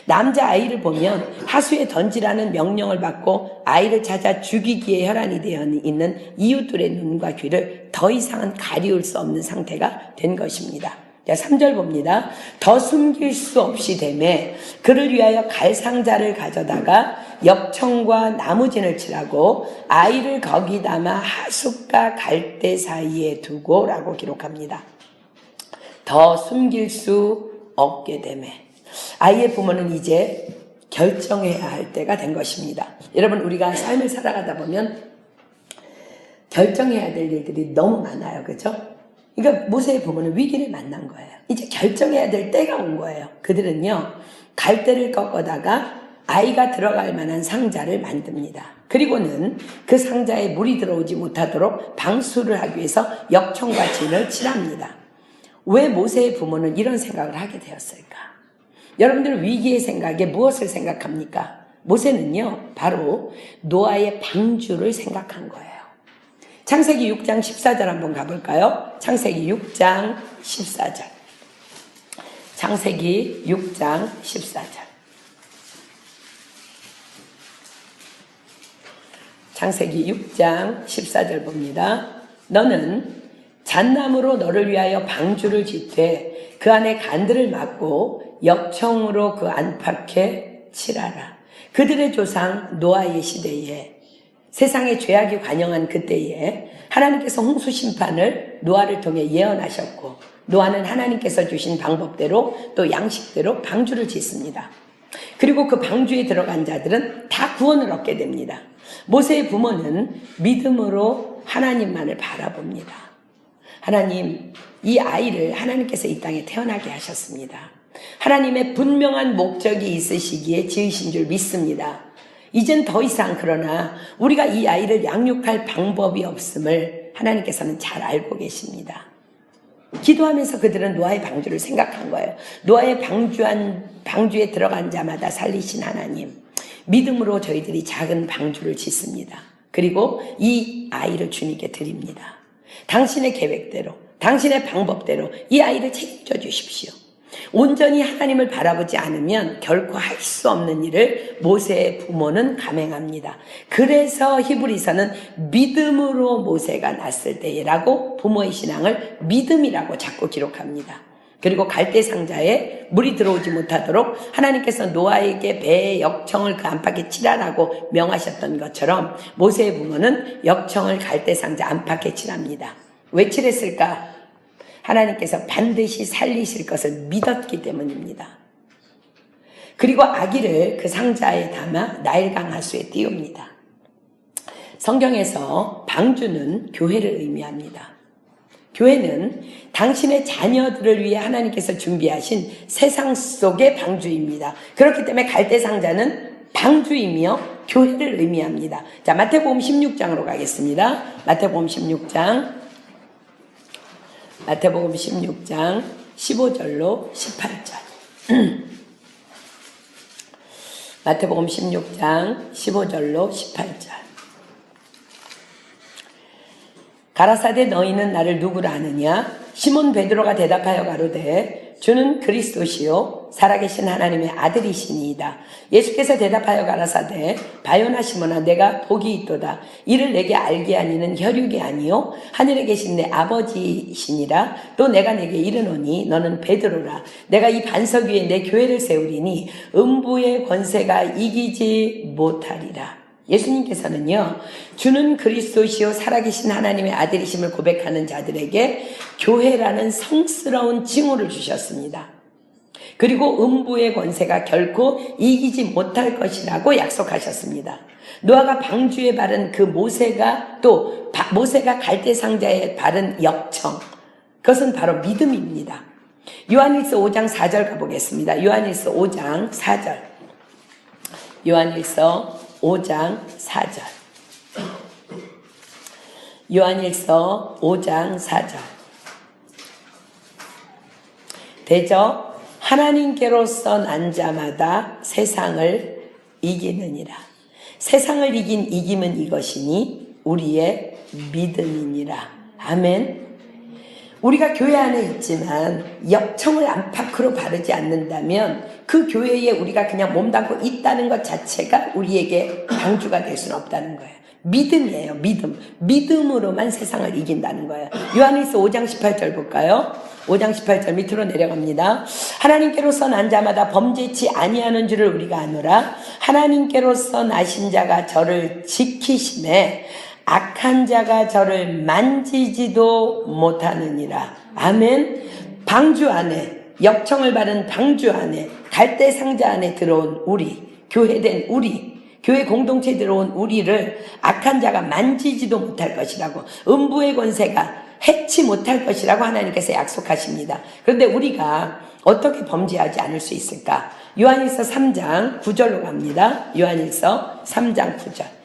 남자아이를 보면 하수에 던지라는 명령을 받고 아이를 찾아 죽이기에 혈안이 되어 있는 이웃들의 눈과 귀를 더 이상은 가리울 수 없는 상태가 된 것입니다. 3절 봅니다. 더 숨길 수 없이 되매 그를 위하여 갈상자를 가져다가 역청과 나무진을 칠하고 아이를 거기 담아 하숫과 갈대 사이에 두고 라고 기록합니다. 더 숨길 수 없게 되매 아이의 부모는 이제 결정해야 할 때가 된 것입니다. 여러분 우리가 삶을 살아가다 보면 결정해야 될 일들이 너무 많아요. 그렇죠? 그러니까 모세의 부모는 위기를 만난 거예요. 이제 결정해야 될 때가 온 거예요. 그들은요, 갈대를 꺾어다가 아이가 들어갈 만한 상자를 만듭니다. 그리고는 그 상자에 물이 들어오지 못하도록 방수를 하기 위해서 역청과 진을 칠합니다. 왜 모세의 부모는 이런 생각을 하게 되었을까? 여러분들 위기의 생각에 무엇을 생각합니까? 모세는요, 바로 노아의 방주를 생각한 거예요. 창세기 6장 14절 한번 가볼까요? 창세기 6장 14절. 창세기 6장 14절. 창세기 6장 14절 봅니다. 너는 잣나무로 너를 위하여 방주를 짓되 그 안에 간들을 막고 역청으로 그 안팎에 칠하라. 그들의 조상 노아의 시대에 세상에 죄악이 관영한 그때에 하나님께서 홍수 심판을 노아를 통해 예언하셨고 노아는 하나님께서 주신 방법대로 또 양식대로 방주를 짓습니다. 그리고 그 방주에 들어간 자들은 다 구원을 얻게 됩니다. 모세의 부모는 믿음으로 하나님만을 바라봅니다. 하나님, 이 아이를 하나님께서 이 땅에 태어나게 하셨습니다. 하나님의 분명한 목적이 있으시기에 지으신 줄 믿습니다. 이젠 더 이상 그러나 우리가 이 아이를 양육할 방법이 없음을 하나님께서는 잘 알고 계십니다. 기도하면서 그들은 노아의 방주를 생각한 거예요. 노아의 방주에 들어간 자마다 살리신 하나님, 믿음으로 저희들이 작은 방주를 짓습니다. 그리고 이 아이를 주님께 드립니다. 당신의 계획대로, 당신의 방법대로 이 아이를 책임져 주십시오. 온전히 하나님을 바라보지 않으면 결코 할 수 없는 일을 모세의 부모는 감행합니다. 그래서 히브리서는 믿음으로 모세가 낳았을 때라고 부모의 신앙을 믿음이라고 자꾸 기록합니다. 그리고 갈대 상자에 물이 들어오지 못하도록 하나님께서 노아에게 배의 역청을 그 안팎에 칠하라고 명하셨던 것처럼 모세의 부모는 역청을 갈대 상자 안팎에 칠합니다. 왜 칠했을까? 하나님께서 반드시 살리실 것을 믿었기 때문입니다. 그리고 아기를 그 상자에 담아 나일강 하수에 띄웁니다. 성경에서 방주는 교회를 의미합니다. 교회는 당신의 자녀들을 위해 하나님께서 준비하신 세상 속의 방주입니다. 그렇기 때문에 갈대상자는 방주이며 교회를 의미합니다. 자, 마태복음 16장으로 가겠습니다. 마태복음 16장 15절로 18절. 마태복음 16장 15절로 18절. 가라사대 너희는 나를 누구라 하느냐? 시몬 베드로가 대답하여 가로되 주는 그리스도시요 살아계신 하나님의 아들이시니이다. 예수께서 대답하여 가라사대 바요나 시몬아 내가 복이 있도다. 이를 내게 알게 하니는 혈육이 아니요 하늘에 계신 내 아버지시니라. 또 내가 내게 이르노니 너는 베드로라. 내가 이 반석 위에 내 교회를 세우리니 음부의 권세가 이기지 못하리라. 예수님께서는요, 주는 그리스도시요 살아계신 하나님의 아들이심을 고백하는 자들에게 교회라는 성스러운 칭호를 주셨습니다. 그리고 음부의 권세가 결코 이기지 못할 것이라고 약속하셨습니다. 노아가 방주에 바른 그 모세가 또 모세가 갈대상자에 바른 역청, 그것은 바로 믿음입니다. 요한일서 5장 4절 가보겠습니다. 요한일서 5장 4절. 요한일서 5장 4절. 요한일서 5장 4절. 대저 하나님께로서 난 자마다 세상을 이기느니라. 세상을 이긴 이김은 이것이니 우리의 믿음이니라. 아멘. 우리가 교회 안에 있지만 역청을 안팎으로 바르지 않는다면 그 교회에 우리가 그냥 몸담고 있다는 것 자체가 우리에게 방주가 될 수는 없다는 거예요. 믿음이에요. 믿음으로만 세상을 이긴다는 거예요. 요한일서 5장 18절 볼까요? 5장 18절 밑으로 내려갑니다. 하나님께로서 난 자마다 범죄치 아니하는 줄을 우리가 아노라. 하나님께로서 나신 자가 저를 지키심에 악한 자가 저를 만지지도 못하느니라. 아멘. 방주 안에, 역청을 바른 방주 안에, 갈대상자 안에 들어온 우리, 교회된 우리, 교회 공동체에 들어온 우리를 악한 자가 만지지도 못할 것이라고, 음부의 권세가 해치 못할 것이라고 하나님께서 약속하십니다. 그런데 우리가 어떻게 범죄하지 않을 수 있을까? 요한일서 3장 9절로 갑니다. 요한일서 3장 9절.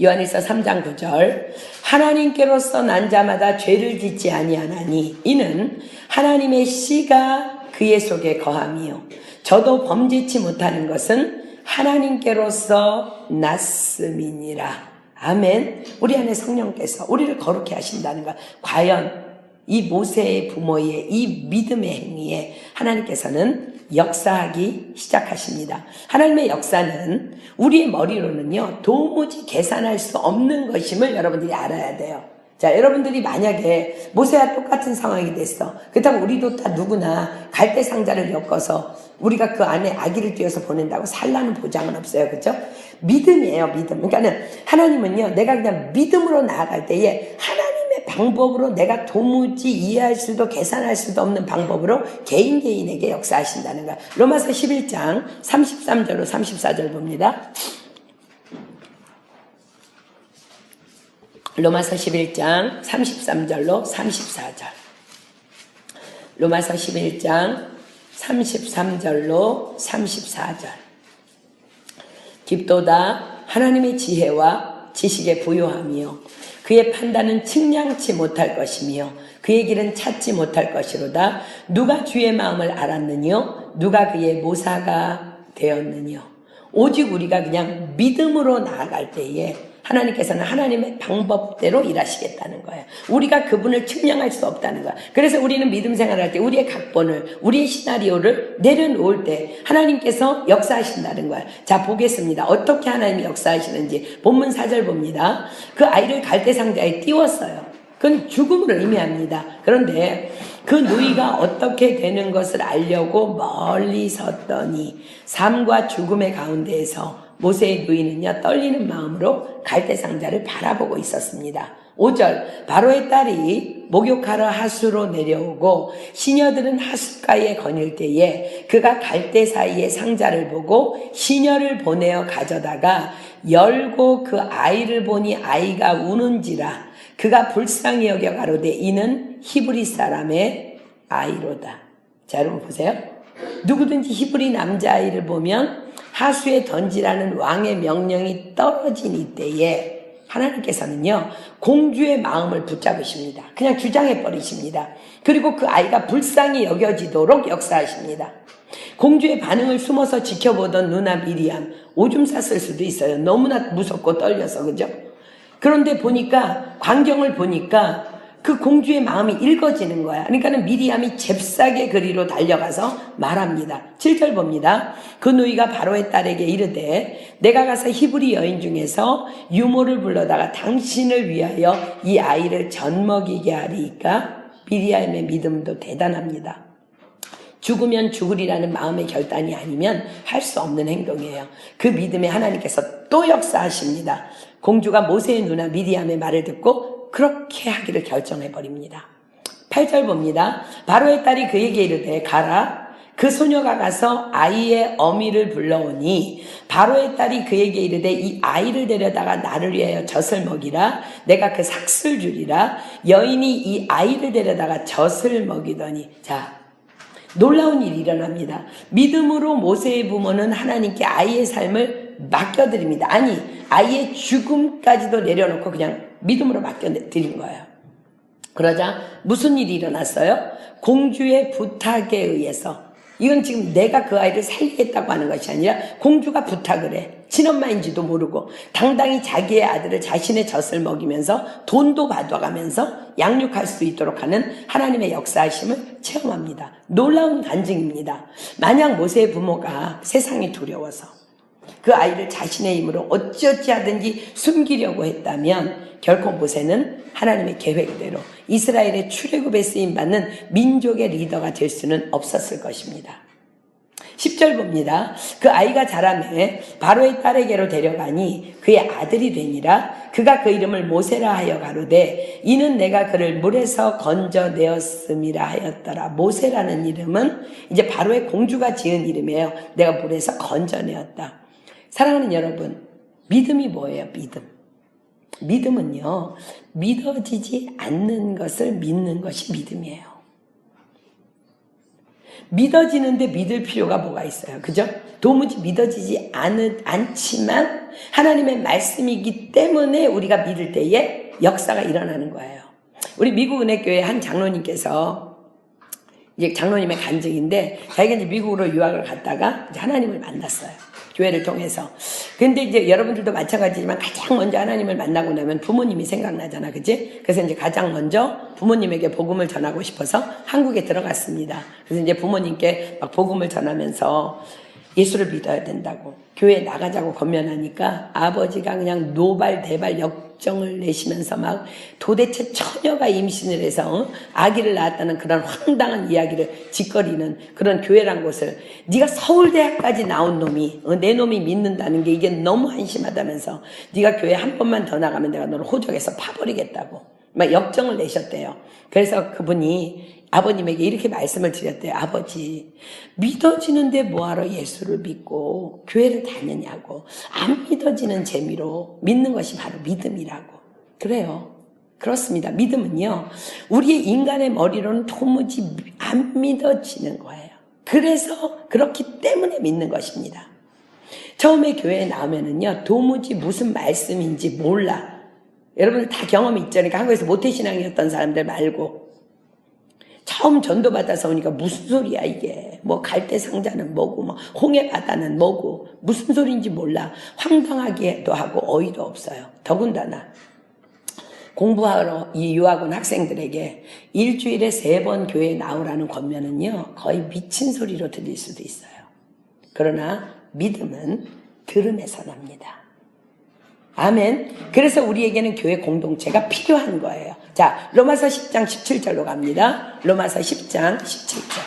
요한일서 3장 9절. 하나님께로서 난 자마다 죄를 짓지 아니하나니 이는 하나님의 씨가 그의 속에 거함이요 저도 범죄치 못하는 것은 하나님께로서 났음이니라. 아멘. 우리 안에 성령께서 우리를 거룩히 하신다는 것. 과연 이 모세의 부모의 이 믿음의 행위에 하나님께서는 역사하기 시작하십니다. 하나님의 역사는 우리의 머리로는요 도무지 계산할 수 없는 것임을 여러분들이 알아야 돼요. 자, 여러분들이 만약에 모세와 똑같은 상황이 됐어. 그렇다고 우리도 다 누구나 갈대상자를 엮어서 우리가 그 안에 아기를 띄어서 보낸다고 살라는 보장은 없어요. 그렇죠? 믿음이에요. 믿음. 그러니까는 하나님은요 내가 그냥 믿음으로 나아갈 때에 하나님의 방법으로 내가 도무지 이해할 수도 계산할 수도 없는 방법으로 개인에게 역사하신다는 거야. 로마서 11장 33절로 34절 봅니다. 로마서 11장 33절로 34절. 로마서 11장 33절로 34절. 깊도다 하나님의 지혜와 지식에 부요함이요 그의 판단은 측량치 못할 것이며 그의 길은 찾지 못할 것이로다. 누가 주의 마음을 알았느뇨? 누가 그의 모사가 되었느뇨? 오직 우리가 그냥 믿음으로 나아갈 때에 하나님께서는 하나님의 방법대로 일하시겠다는 거예요. 우리가 그분을 측량할 수 없다는 거예요. 그래서 우리는 믿음 생활할 때 우리의 각본을, 우리의 시나리오를 내려놓을 때 하나님께서 역사하신다는 거예요. 자, 보겠습니다. 어떻게 하나님이 역사하시는지 본문 4절 봅니다. 그 아이를 갈대상자에 띄웠어요. 그건 죽음을 의미합니다. 그런데 그 누이가 어떻게 되는 것을 알려고 멀리 섰더니 삶과 죽음의 가운데에서 모세의 누이는요 떨리는 마음으로 갈대상자를 바라보고 있었습니다. 5절 바로의 딸이 목욕하러 하수로 내려오고 시녀들은 하숫가에 거닐 때에 그가 갈대 사이에 상자를 보고 시녀를 보내어 가져다가 열고 그 아이를 보니 아이가 우는지라 그가 불쌍히 여겨 가로되 이는 히브리 사람의 아이로다. 자, 여러분 보세요. 누구든지 히브리 남자아이를 보면 하수에 던지라는 왕의 명령이 떨어진 이때에 하나님께서는요, 공주의 마음을 붙잡으십니다. 그냥 주장해 버리십니다. 그리고 그 아이가 불쌍히 여겨지도록 역사하십니다. 공주의 반응을 숨어서 지켜보던 누나 미리암, 오줌 쌌을 수도 있어요. 너무나 무섭고 떨려서, 그죠? 그런데 보니까, 광경을 보니까 그 공주의 마음이 읽어지는 거야. 그러니까는 미리암이 잽싸게 그리로 달려가서 말합니다. 7절 봅니다. 그 누이가 바로의 딸에게 이르되 내가 가서 히브리 여인 중에서 유모를 불러다가 당신을 위하여 이 아이를 젖먹이게 하리이까. 미리암의 믿음도 대단합니다. 죽으면 죽으리라는 마음의 결단이 아니면 할 수 없는 행동이에요. 그 믿음에 하나님께서 또 역사하십니다. 공주가 모세의 누나 미리암의 말을 듣고 그렇게 하기를 결정해버립니다. 8절 봅니다. 바로의 딸이 그에게 이르되 가라. 그 소녀가 가서 아이의 어미를 불러오니 바로의 딸이 그에게 이르되 이 아이를 데려다가 나를 위하여 젖을 먹이라. 내가 그 삭슬 주리라. 여인이 이 아이를 데려다가 젖을 먹이더니 자, 놀라운 일이 일어납니다. 믿음으로 모세의 부모는 하나님께 아이의 삶을 맡겨드립니다. 아니, 아이의 죽음까지도 내려놓고 그냥 믿음으로 맡겨드린 거예요. 그러자 무슨 일이 일어났어요? 공주의 부탁에 의해서, 이건 지금 내가 그 아이를 살리겠다고 하는 것이 아니라 공주가 부탁을 해. 친엄마인지도 모르고 당당히 자기의 아들을 자신의 젖을 먹이면서 돈도 받아가면서 양육할 수 있도록 하는 하나님의 역사하심을 체험합니다. 놀라운 간증입니다. 만약 모세의 부모가 세상이 두려워서 그 아이를 자신의 힘으로 어찌어찌 하든지 숨기려고 했다면 결코 모세는 하나님의 계획대로 이스라엘의 출애굽에 쓰임받는 민족의 리더가 될 수는 없었을 것입니다. 10절 봅니다. 그 아이가 자라매 바로의 딸에게로 데려가니 그의 아들이 되니라. 그가 그 이름을 모세라 하여 가로되 이는 내가 그를 물에서 건져내었음이라 하였더라. 모세라는 이름은 이제 바로의 공주가 지은 이름이에요. 내가 물에서 건져내었다. 사랑하는 여러분, 믿음이 뭐예요? 믿음은요, 믿어지지 않는 것을 믿는 것이 믿음이에요. 믿어지는데 믿을 필요가 뭐가 있어요? 그죠? 도무지 믿어지지 않지만 하나님의 말씀이기 때문에 우리가 믿을 때에 역사가 일어나는 거예요. 우리 미국 은혜교회 한 장로님께서, 이제 장로님의 간증인데, 자기가 이제 미국으로 유학을 갔다가 이제 하나님을 만났어요. 교회를 통해서. 근데 이제 여러분들도 마찬가지지만 가장 먼저 하나님을 만나고 나면 부모님이 생각나잖아. 그치? 그래서 이제 가장 먼저 부모님에게 복음을 전하고 싶어서 한국에 들어갔습니다. 그래서 이제 부모님께 막 복음을 전하면서 예수를 믿어야 된다고, 교회에 나가자고 권면하니까 아버지가 그냥 노발대발 역정을 내시면서 막 도대체 처녀가 임신을 해서 아기를 낳았다는 그런 황당한 이야기를 짓거리는 그런 교회란 곳을, 네가 서울대학까지 나온 놈이 내 놈이 믿는다는 게 이게 너무 한심하다면서 네가 교회 한 번만 더 나가면 내가 너를 호적에서 파버리겠다고 막 역정을 내셨대요. 그래서 그분이 아버님에게 이렇게 말씀을 드렸대요. 아버지, 믿어지는데 뭐하러 예수를 믿고 교회를 다니냐고. 안 믿어지는 재미로 믿는 것이 바로 믿음이라고. 그래요. 그렇습니다. 믿음은요, 우리의 인간의 머리로는 도무지 안 믿어지는 거예요. 그래서 그렇기 때문에 믿는 것입니다. 처음에 교회에 나오면은요, 도무지 무슨 말씀인지 몰라. 여러분들 다 경험이 있죠. 그러니까 한국에서 모태신앙이었던 사람들 말고 처음 전도받아서 오니까 무슨 소리야 이게, 뭐 갈대 상자는 뭐고, 뭐 홍해 바다는 뭐고, 무슨 소리인지 몰라. 황당하기도 하고 어이도 없어요. 더군다나 공부하러 이 유학 온 학생들에게 일주일에 3번 교회에 나오라는 권면은요, 거의 미친 소리로 들릴 수도 있어요. 그러나 믿음은 들음에서 납니다. 아멘. 그래서 우리에게는 교회 공동체가 필요한 거예요. 자, 로마서 10장 17절로 갑니다. 로마서 10장 17절.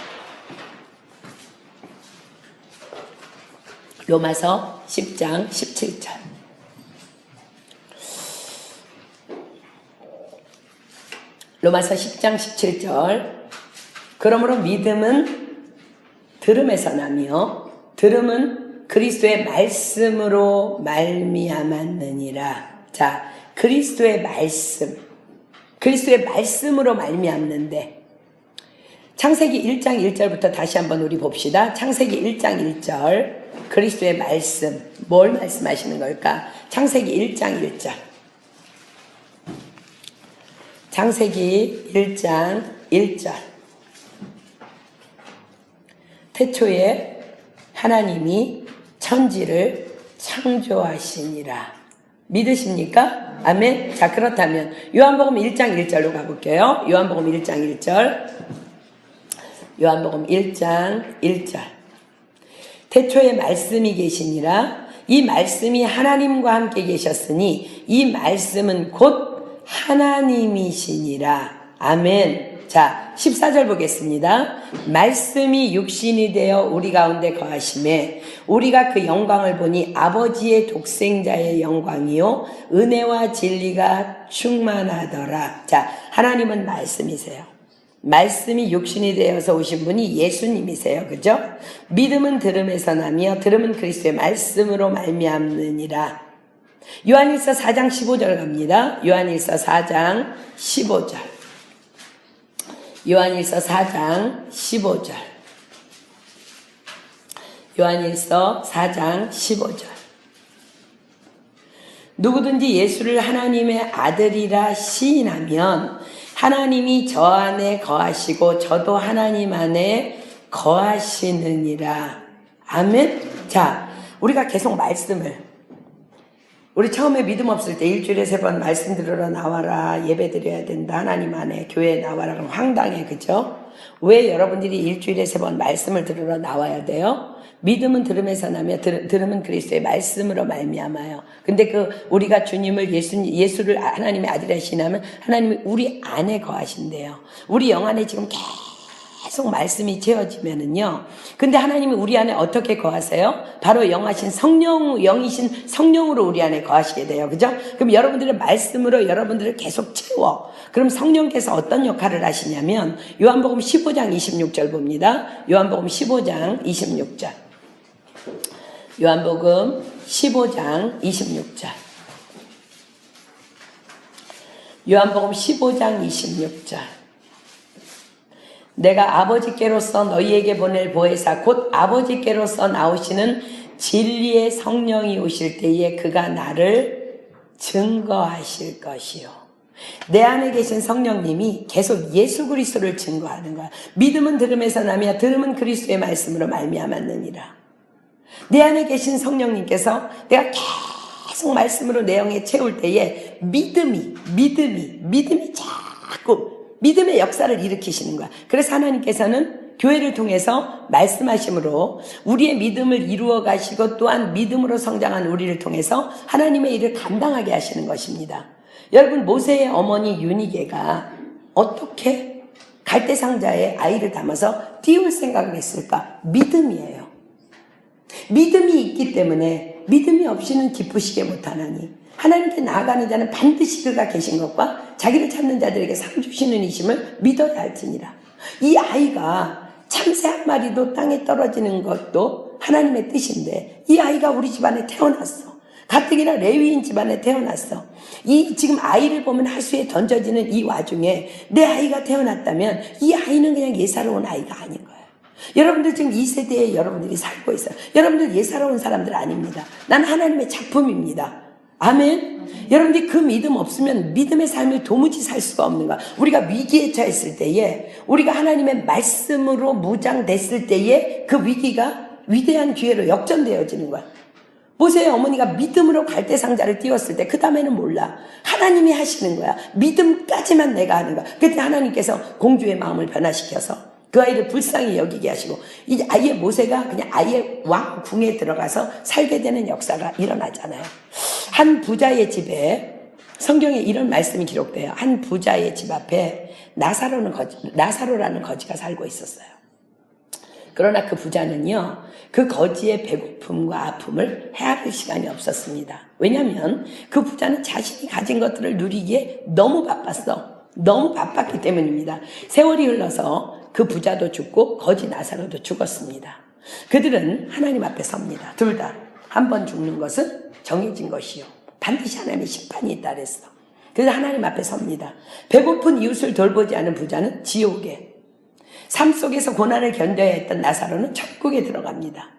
로마서 10장 17절. 로마서 10장 17절. 그러므로 믿음은 들음에서 나며 들음은 그리스도의 말씀으로 말미암았느니라. 자, 그리스도의 말씀으로 말미암는데, 창세기 1장 1절부터 다시 한번 우리 봅시다. 창세기 1장 1절. 그리스도의 말씀, 뭘 말씀하시는 걸까? 창세기 1장 1절. 창세기 1장 1절. 태초에 하나님이 천지를 창조하시니라. 믿으십니까? 아멘. 자, 그렇다면 요한복음 1장 1절로 가볼게요. 요한복음 1장 1절. 요한복음 1장 1절. 태초에 말씀이 계시니라. 이 말씀이 하나님과 함께 계셨으니 이 말씀은 곧 하나님이시니라. 아멘. 자, 14절 보겠습니다. 말씀이 육신이 되어 우리 가운데 거하심에 우리가 그 영광을 보니 아버지의 독생자의 영광이요 은혜와 진리가 충만하더라. 자, 하나님은 말씀이세요. 말씀이 육신이 되어서 오신 분이 예수님이세요. 그죠? 믿음은 들음에서 나며 들음은 그리스도의 말씀으로 말미암느니라. 요한일서 4장 15절 갑니다. 요한일서 4장 15절. 요한일서 4장 15절. 요한일서 4장 15절. 누구든지 예수를 하나님의 아들이라 시인하면 하나님이 저 안에 거하시고 저도 하나님 안에 거하시느니라. 아멘. 자, 우리가 계속 말씀을, 우리 처음에 믿음 없을 때 일주일에 3번 말씀 들으러 나와라, 예배 드려야 된다, 하나님 안에 교회에 나와라, 그럼 황당해. 그죠? 왜 여러분들이 일주일에 3번 말씀을 들으러 나와야 돼요? 믿음은 들음에서 나며 들음은 그리스도의 말씀으로 말미암아요. 근데 우리가 주님을 예수를 하나님의 아들이라 시인하면 하나님이 우리 안에 거하신대요. 우리 영 안에 지금 계속 말씀이 채워지면은요. 근데 하나님이 우리 안에 어떻게 거하세요? 바로 영이신 성령으로 우리 안에 거하시게 돼요. 그죠? 그럼 여러분들의 말씀으로 여러분들을 계속 채워. 그럼 성령께서 어떤 역할을 하시냐면 요한복음 15장 26절 봅니다. 요한복음 15장 26절. 요한복음 15장 26절. 요한복음 15장 26절. 내가 아버지께로서 너희에게 보낼 보혜사 곧 아버지께로서 나오시는 진리의 성령이 오실 때에 그가 나를 증거하실 것이요. 내 안에 계신 성령님이 계속 예수 그리스도를 증거하는 거야. 믿음은 들음에서 나며 들음은 그리스도의 말씀으로 말미암았느니라. 내 안에 계신 성령님께서 내가 계속 말씀으로 내 영에 채울 때에 믿음이 자꾸 믿음의 역사를 일으키시는 거야. 그래서 하나님께서는 교회를 통해서 말씀하심으로 우리의 믿음을 이루어 가시고 또한 믿음으로 성장한 우리를 통해서 하나님의 일을 감당하게 하시는 것입니다. 여러분, 모세의 어머니 유니게가 어떻게 갈대상자에 아이를 담아서 띄울 생각을 했을까? 믿음이에요. 믿음이 있기 때문에 믿음이 없이는 기쁘시게 못하나니 하나님께 나아가는 자는 반드시 그가 계신 것과 자기를 찾는 자들에게 상 주시는 이심을 믿어야 할지니라. 이 아이가 참새 한 마리도 땅에 떨어지는 것도 하나님의 뜻인데 이 아이가 우리 집안에 태어났어. 가뜩이나 레위인 집안에 태어났어. 이 지금 아이를 보면 하수에 던져지는 이 와중에 내 아이가 태어났다면 이 아이는 그냥 예사로운 아이가 아닌 거예요. 여러분들 지금 이 세대에 여러분들이 살고 있어요. 여러분들 예사로운 사람들 아닙니다. 난 하나님의 작품입니다. 아멘. 여러분들이 그 믿음 없으면 믿음의 삶을 도무지 살 수가 없는 거야. 우리가 위기에 처했을 때에 우리가 하나님의 말씀으로 무장됐을 때에 그 위기가 위대한 기회로 역전되어지는 거야. 모세의 어머니가 믿음으로 갈대상자를 띄웠을 때 그 다음에는 몰라. 하나님이 하시는 거야. 믿음까지만 내가 하는 거야. 그때 하나님께서 공주의 마음을 변화시켜서 그 아이를 불쌍히 여기게 하시고 이 아이의 모세가 그냥 아이의 왕궁에 들어가서 살게 되는 역사가 일어나잖아요. 한 부자의 집에 성경에 이런 말씀이 기록돼요. 한 부자의 집 앞에 나사로라는 거지가 살고 있었어요. 그러나 그 부자는요, 그 거지의 배고픔과 아픔을 헤아릴 시간이 없었습니다. 왜냐하면 그 부자는 자신이 가진 것들을 누리기에 너무 바빴어. 너무 바빴기 때문입니다. 세월이 흘러서 그 부자도 죽고 거지 나사로도 죽었습니다. 그들은 하나님 앞에 섭니다. 둘 다. 한 번 죽는 것은 정해진 것이요. 반드시 하나님의 심판이 있다 그랬어. 그래서 하나님 앞에 섭니다. 배고픈 이웃을 돌보지 않은 부자는 지옥에, 삶 속에서 고난을 견뎌야 했던 나사로는 천국에 들어갑니다.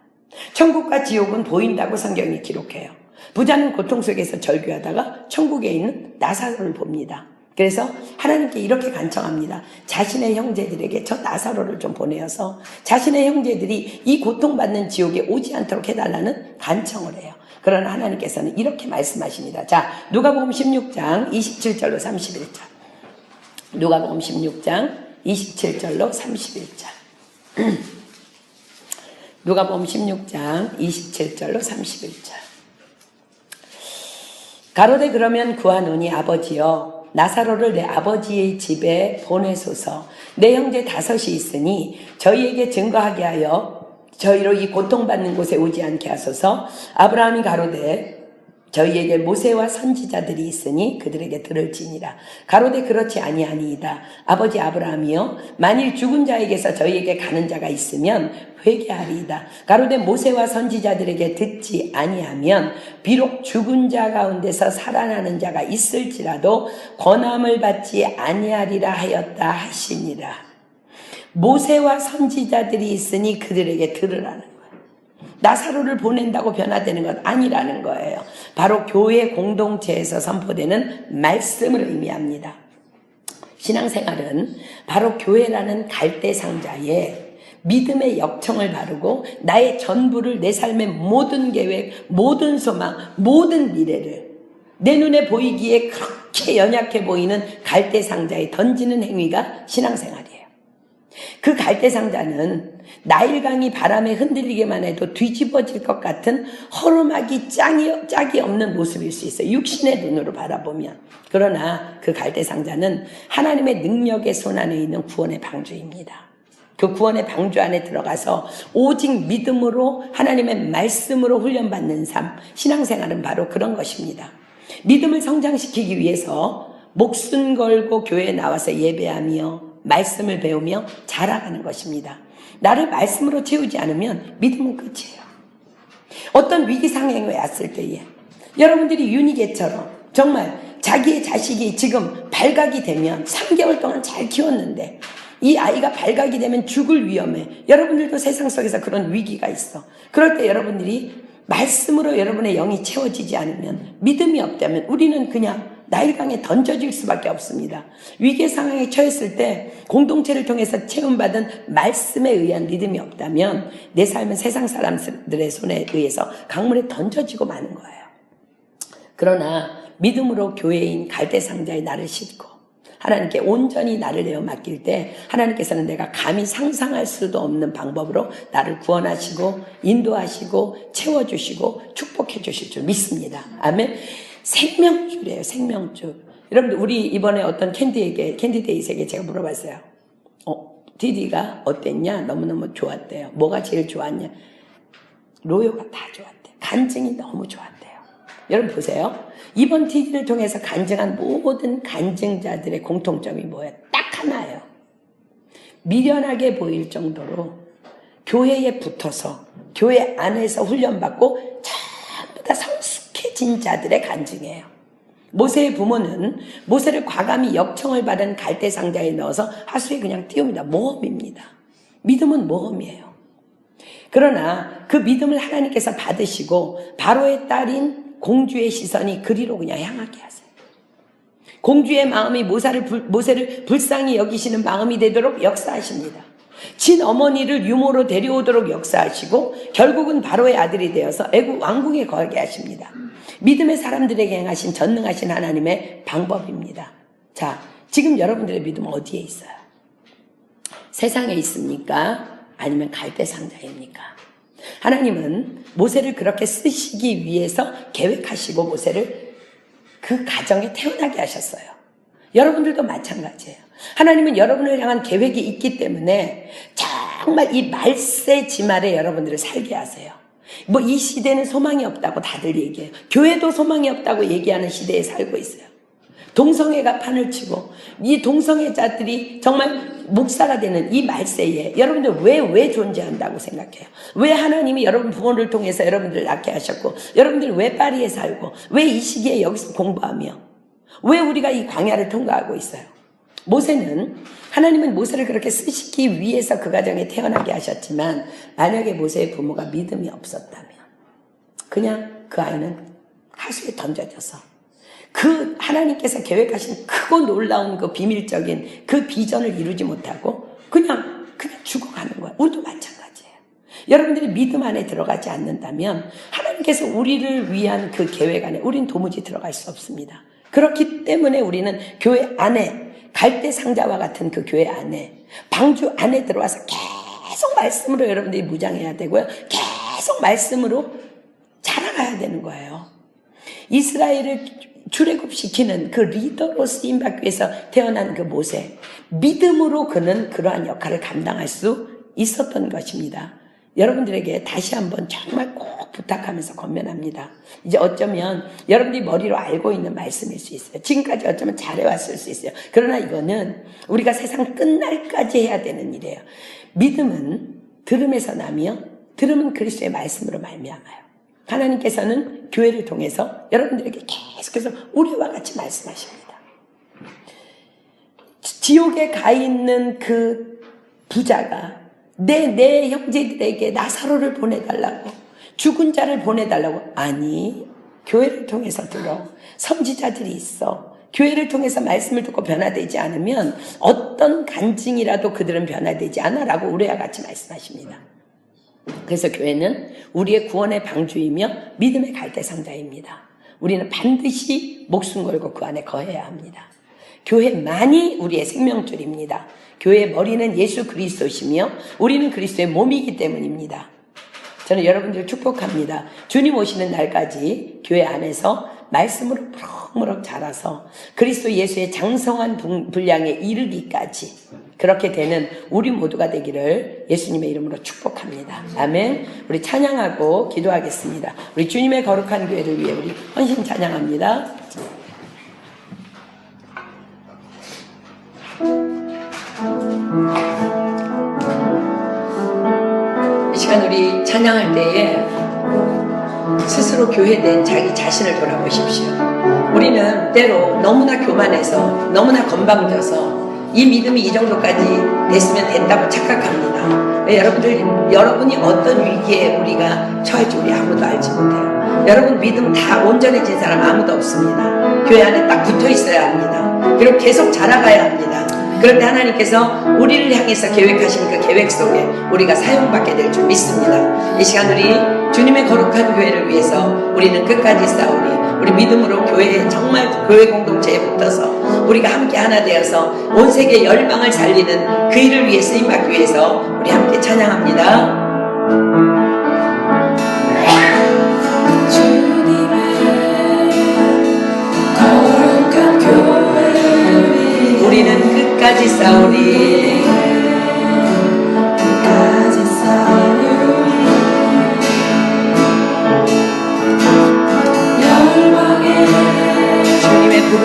천국과 지옥은 보인다고 성경이 기록해요. 부자는 고통 속에서 절규하다가 천국에 있는 나사로를 봅니다. 그래서 하나님께 이렇게 간청합니다. 자신의 형제들에게 저 나사로를 좀 보내어서 자신의 형제들이 이 고통받는 지옥에 오지 않도록 해달라는 간청을 해요. 그러나 하나님께서는 이렇게 말씀하십니다. 자, 누가복음 16장 27절로 31절. 누가복음 16장 27절로 31절. 누가복음 16장 27절로 31절. 가로되 그러면 구하노니 아버지여 나사로를 내 아버지의 집에 보내소서. 내 형제 5이 있으니 저희에게 증거하게 하여 저희로 이 고통받는 곳에 오지 않게 하소서. 아브라함이 가로되 저희에게 모세와 선지자들이 있으니 그들에게 들을지니라. 가로되 그렇지 아니하니이다. 아버지 아브라함이여 만일 죽은 자에게서 저희에게 가는 자가 있으면 회개하리이다. 가로되 모세와 선지자들에게 듣지 아니하면 비록 죽은 자 가운데서 살아나는 자가 있을지라도 권함을 받지 아니하리라 하였다 하시니라. 모세와 선지자들이 있으니 그들에게 들으라는 거예요. 나사로를 보낸다고 변화되는 건 아니라는 거예요. 바로 교회 공동체에서 선포되는 말씀을 의미합니다. 신앙생활은 바로 교회라는 갈대 상자에 믿음의 역청을 바르고 나의 전부를, 내 삶의 모든 계획, 모든 소망, 모든 미래를 내 눈에 보이기에 그렇게 연약해 보이는 갈대 상자에 던지는 행위가 신앙생활이에요. 그 갈대 상자는 나일강이 바람에 흔들리기만 해도 뒤집어질 것 같은 허름하기 짝이 없는 모습일 수 있어요. 육신의 눈으로 바라보면. 그러나 그 갈대 상자는 하나님의 능력의 손 안에 있는 구원의 방주입니다. 그 구원의 방주 안에 들어가서 오직 믿음으로 하나님의 말씀으로 훈련받는 삶, 신앙생활은 바로 그런 것입니다. 믿음을 성장시키기 위해서 목숨 걸고 교회에 나와서 예배하며 말씀을 배우며 자라가는 것입니다. 나를 말씀으로 채우지 않으면 믿음은 끝이에요. 어떤 위기 상황에 왔을 때에 여러분들이 윤희계처럼 정말 자기의 자식이 지금 발각이 되면 3개월 동안 잘 키웠는데 이 아이가 발각이 되면 죽을 위험해. 여러분들도 세상 속에서 그런 위기가 있어. 그럴 때 여러분들이 말씀으로 여러분의 영이 채워지지 않으면, 믿음이 없다면 우리는 그냥 나일강에 던져질 수밖에 없습니다. 위기 상황에 처했을 때 공동체를 통해서 체험받은 말씀에 의한 믿음이 없다면 내 삶은 세상 사람들의 손에 의해서 강물에 던져지고 마는 거예요. 그러나 믿음으로 교회인 갈대상자에 나를 싣고 하나님께 온전히 나를 내어 맡길 때 하나님께서는 내가 감히 상상할 수도 없는 방법으로 나를 구원하시고 인도하시고 채워주시고 축복해 주실 줄 믿습니다. 아멘. 생명줄이에요. 생명줄. 여러분들 우리 이번에 어떤 캔디데이에게 제가 물어봤어요. 디디가 어땠냐? 너무너무 좋았대요. 뭐가 제일 좋았냐? 로요가 다 좋았대요. 간증이 너무 좋았대요. 여러분 보세요. 이번 TV를 통해서 간증한 모든 간증자들의 공통점이 뭐예요? 딱 하나예요. 미련하게 보일 정도로 교회에 붙어서 교회 안에서 훈련받고 전부 다 성숙해진 자들의 간증이에요. 모세의 부모는 모세를 과감히 역청을 받은 갈대상자에 넣어서 하수에 그냥 띄웁니다. 모험입니다. 믿음은 모험이에요. 그러나 그 믿음을 하나님께서 받으시고 바로의 딸인 공주의 시선이 그리로 그냥 향하게 하세요. 공주의 마음이 모세를 불쌍히 여기시는 마음이 되도록 역사하십니다. 친어머니를 유모로 데려오도록 역사하시고 결국은 바로의 아들이 되어서 애국 왕궁에 거하게 하십니다. 믿음의 사람들에게 행하신 전능하신 하나님의 방법입니다. 자, 지금 여러분들의 믿음은 어디에 있어요? 세상에 있습니까? 아니면 갈대상자입니까? 하나님은 모세를 그렇게 쓰시기 위해서 계획하시고 모세를 그 가정에 태어나게 하셨어요. 여러분들도 마찬가지예요. 하나님은 여러분을 향한 계획이 있기 때문에 정말 이 말세 지말에 여러분들을 살게 하세요. 뭐 이 시대는 소망이 없다고 다들 얘기해요. 교회도 소망이 없다고 얘기하는 시대에 살고 있어요. 동성애가 판을 치고 이 동성애자들이 정말 목사가 되는 이 말세에 여러분들 왜 존재한다고 생각해요? 왜 하나님이 여러분 부모를 통해서 여러분들 낳게 하셨고 여러분들 왜 파리에 살고 왜 이 시기에 여기서 공부하며 왜 우리가 이 광야를 통과하고 있어요? 하나님은 모세를 그렇게 쓰시기 위해서 그 가정에 태어나게 하셨지만 만약에 모세의 부모가 믿음이 없었다면 그냥 그 아이는 하수에 던져져서 그 하나님께서 계획하신 크고 놀라운 그 비밀적인 그 비전을 이루지 못하고 그냥 죽어가는 거예요. 우리도 마찬가지예요. 여러분들이 믿음 안에 들어가지 않는다면 하나님께서 우리를 위한 그 계획 안에 우리는 도무지 들어갈 수 없습니다. 그렇기 때문에 우리는 교회 안에 갈대 상자와 같은 그 교회 안에 방주 안에 들어와서 계속 말씀으로 여러분들이 무장해야 되고요. 계속 말씀으로 자라가야 되는 거예요. 이스라엘을 출애굽시키는 그 리더로 쓰임받기 위해서 태어난 그 모세, 믿음으로 그는 그러한 역할을 감당할 수 있었던 것입니다. 여러분들에게 다시 한번 정말 꼭 부탁하면서 권면합니다. 이제 어쩌면 여러분들이 머리로 알고 있는 말씀일 수 있어요. 지금까지 어쩌면 잘해왔을 수 있어요. 그러나 이거는 우리가 세상 끝날까지 해야 되는 일이에요. 믿음은 들음에서 나며 들음은 그리스도의 말씀으로 말미암아요. 하나님께서는 교회를 통해서 여러분들에게 계속해서 우리와 같이 말씀하십니다. 지옥에 가 있는 그 부자가 내 형제들에게 나사로를 보내달라고, 죽은 자를 보내달라고, 아니, 교회를 통해서 들어. 선지자들이 있어. 교회를 통해서 말씀을 듣고 변화되지 않으면 어떤 간증이라도 그들은 변화되지 않아 라고 우리와 같이 말씀하십니다. 그래서 교회는 우리의 구원의 방주이며 믿음의 갈대상자입니다. 우리는 반드시 목숨 걸고 그 안에 거해야 합니다. 교회만이 우리의 생명줄입니다. 교회의 머리는 예수 그리스도시며 우리는 그리스도의 몸이기 때문입니다. 저는 여러분들 축복합니다. 주님 오시는 날까지 교회 안에서 말씀으로 무럭무럭 자라서 그리스도 예수의 장성한 분량에 이르기까지 그렇게 되는 우리 모두가 되기를 예수님의 이름으로 축복합니다. 아멘. 우리 찬양하고 기도하겠습니다. 우리 주님의 거룩한 교회를 위해 우리 헌신 찬양합니다. 이 시간 우리 찬양할 때에 스스로 교회된 자기 자신을 돌아보십시오. 우리는 때로 너무나 교만해서 너무나 건방져서 이 믿음이 이 정도까지 됐으면 된다고 착각합니다. 여러분이 어떤 위기에 우리가 처할지 우리 아무도 알지 못해요. 여러분 믿음 다 온전해진 사람 아무도 없습니다. 교회 안에 딱 붙어 있어야 합니다. 그리고 계속 자라가야 합니다. 그럴 때 하나님께서 우리를 향해서 계획하신 그 계획 속에 우리가 사용받게 될 줄 믿습니다. 이 시간 우리 주님의 거룩한 교회를 위해서 우리는 끝까지 싸우리. 우리 믿음으로 정말 교회 공동체에 붙어서 우리가 함께 하나 되어서 온 세계 열방을 살리는 그 일을 위해 쓰임받기 위해서 우리 함께 찬양합니다. 우리는 끝까지 싸우리.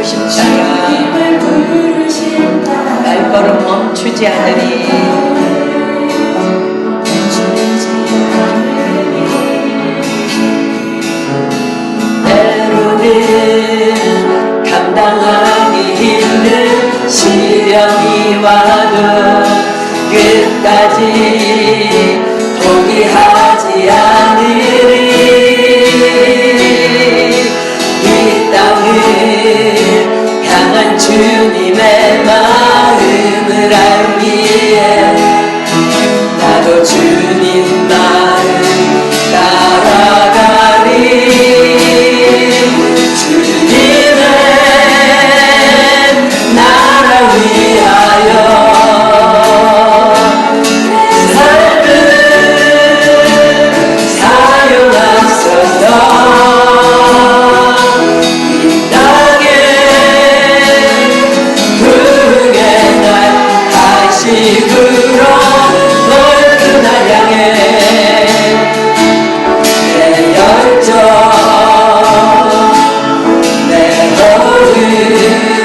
주님의 부르심 따라 발걸음 멈추지 않으리. 때로는 감당하기 힘든 시련이 와도 끝까지 포기하지 않으리. 이 땅을 향한 주님의 마음을 알기에 나도 주님 마음 따라가리. 주님의 나라 위하여 내 열정, 내 모든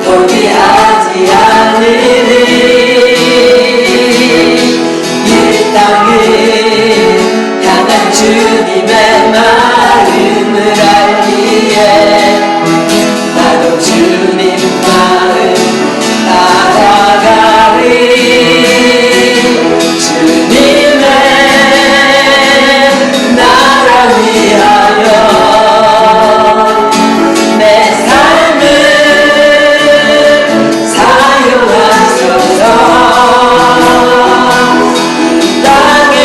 포기하지 않으리. 이 땅을 향한 주님의 마음을 알기에 나도 주님 마음 따라가리. 주님의 나라 위하여 내 삶을 사용하소서. 이 땅에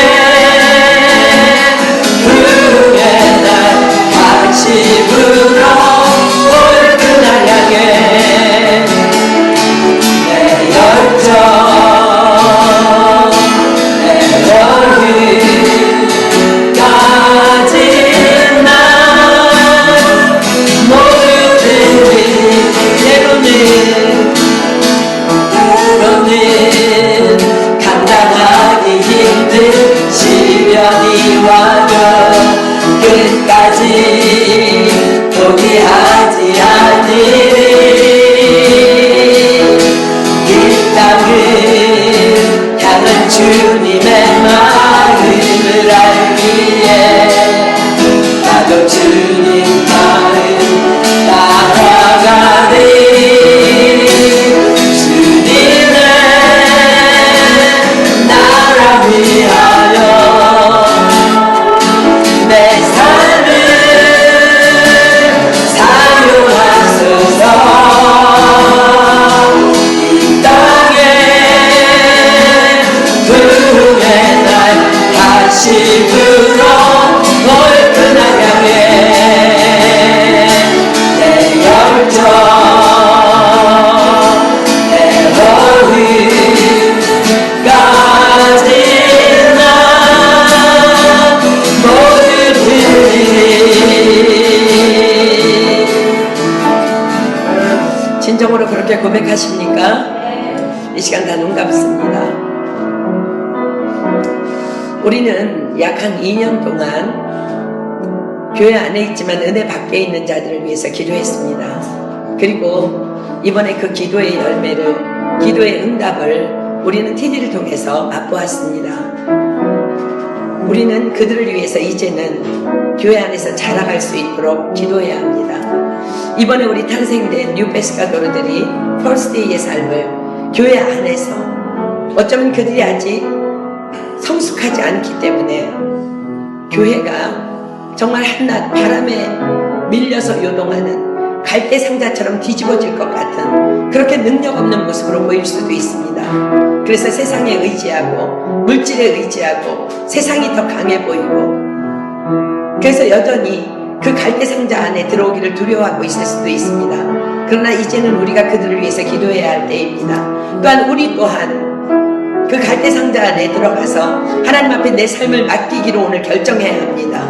부흥의 날 다시 불어 올 그날 향해 내 열정 내 얼굴 가진 날 모두들이 때로는 감당하기 힘든 시련이 와도 끝까지 포기하지 않으리. 이 땅을 향한 주님의 마음을 알기에 나도 주님 마음 따라가리. 주님의 나라 위하여 내 삶을 사용하소서. 이 땅에 부흥의 날 다시 불어 올 그날 향해 내 열정 내 허리 가진 나 모두들이 진정으로 그렇게 고백하십니까? 이 시간 다 눈 감습니다. 우리는 약 한 2년 동안 교회 안에 있지만 은혜 밖에 있는 자들을 위해서 기도했습니다. 그리고 이번에 그 기도의 열매를, 기도의 응답을 우리는 TV를 통해서 맛보았습니다. 우리는 그들을 위해서 이제는 교회 안에서 자라갈 수 있도록 기도해야 합니다. 이번에 우리 탄생된 뉴페스카도르들이 펄스데이의 삶을 교회 안에서, 어쩌면 그들이 아직 성숙하지 않기 때문에 교회가 정말 한낮 바람에 밀려서 요동하는 갈대 상자처럼 뒤집어질 것 같은 그렇게 능력 없는 모습으로 보일 수도 있습니다. 그래서 세상에 의지하고 물질에 의지하고 세상이 더 강해 보이고, 그래서 여전히 그 갈대 상자 안에 들어오기를 두려워하고 있을 수도 있습니다. 그러나 이제는 우리가 그들을 위해서 기도해야 할 때입니다. 또한 우리 또한 그 갈대 상자 안에 들어가서 하나님 앞에 내 삶을 맡기기로 오늘 결정해야 합니다.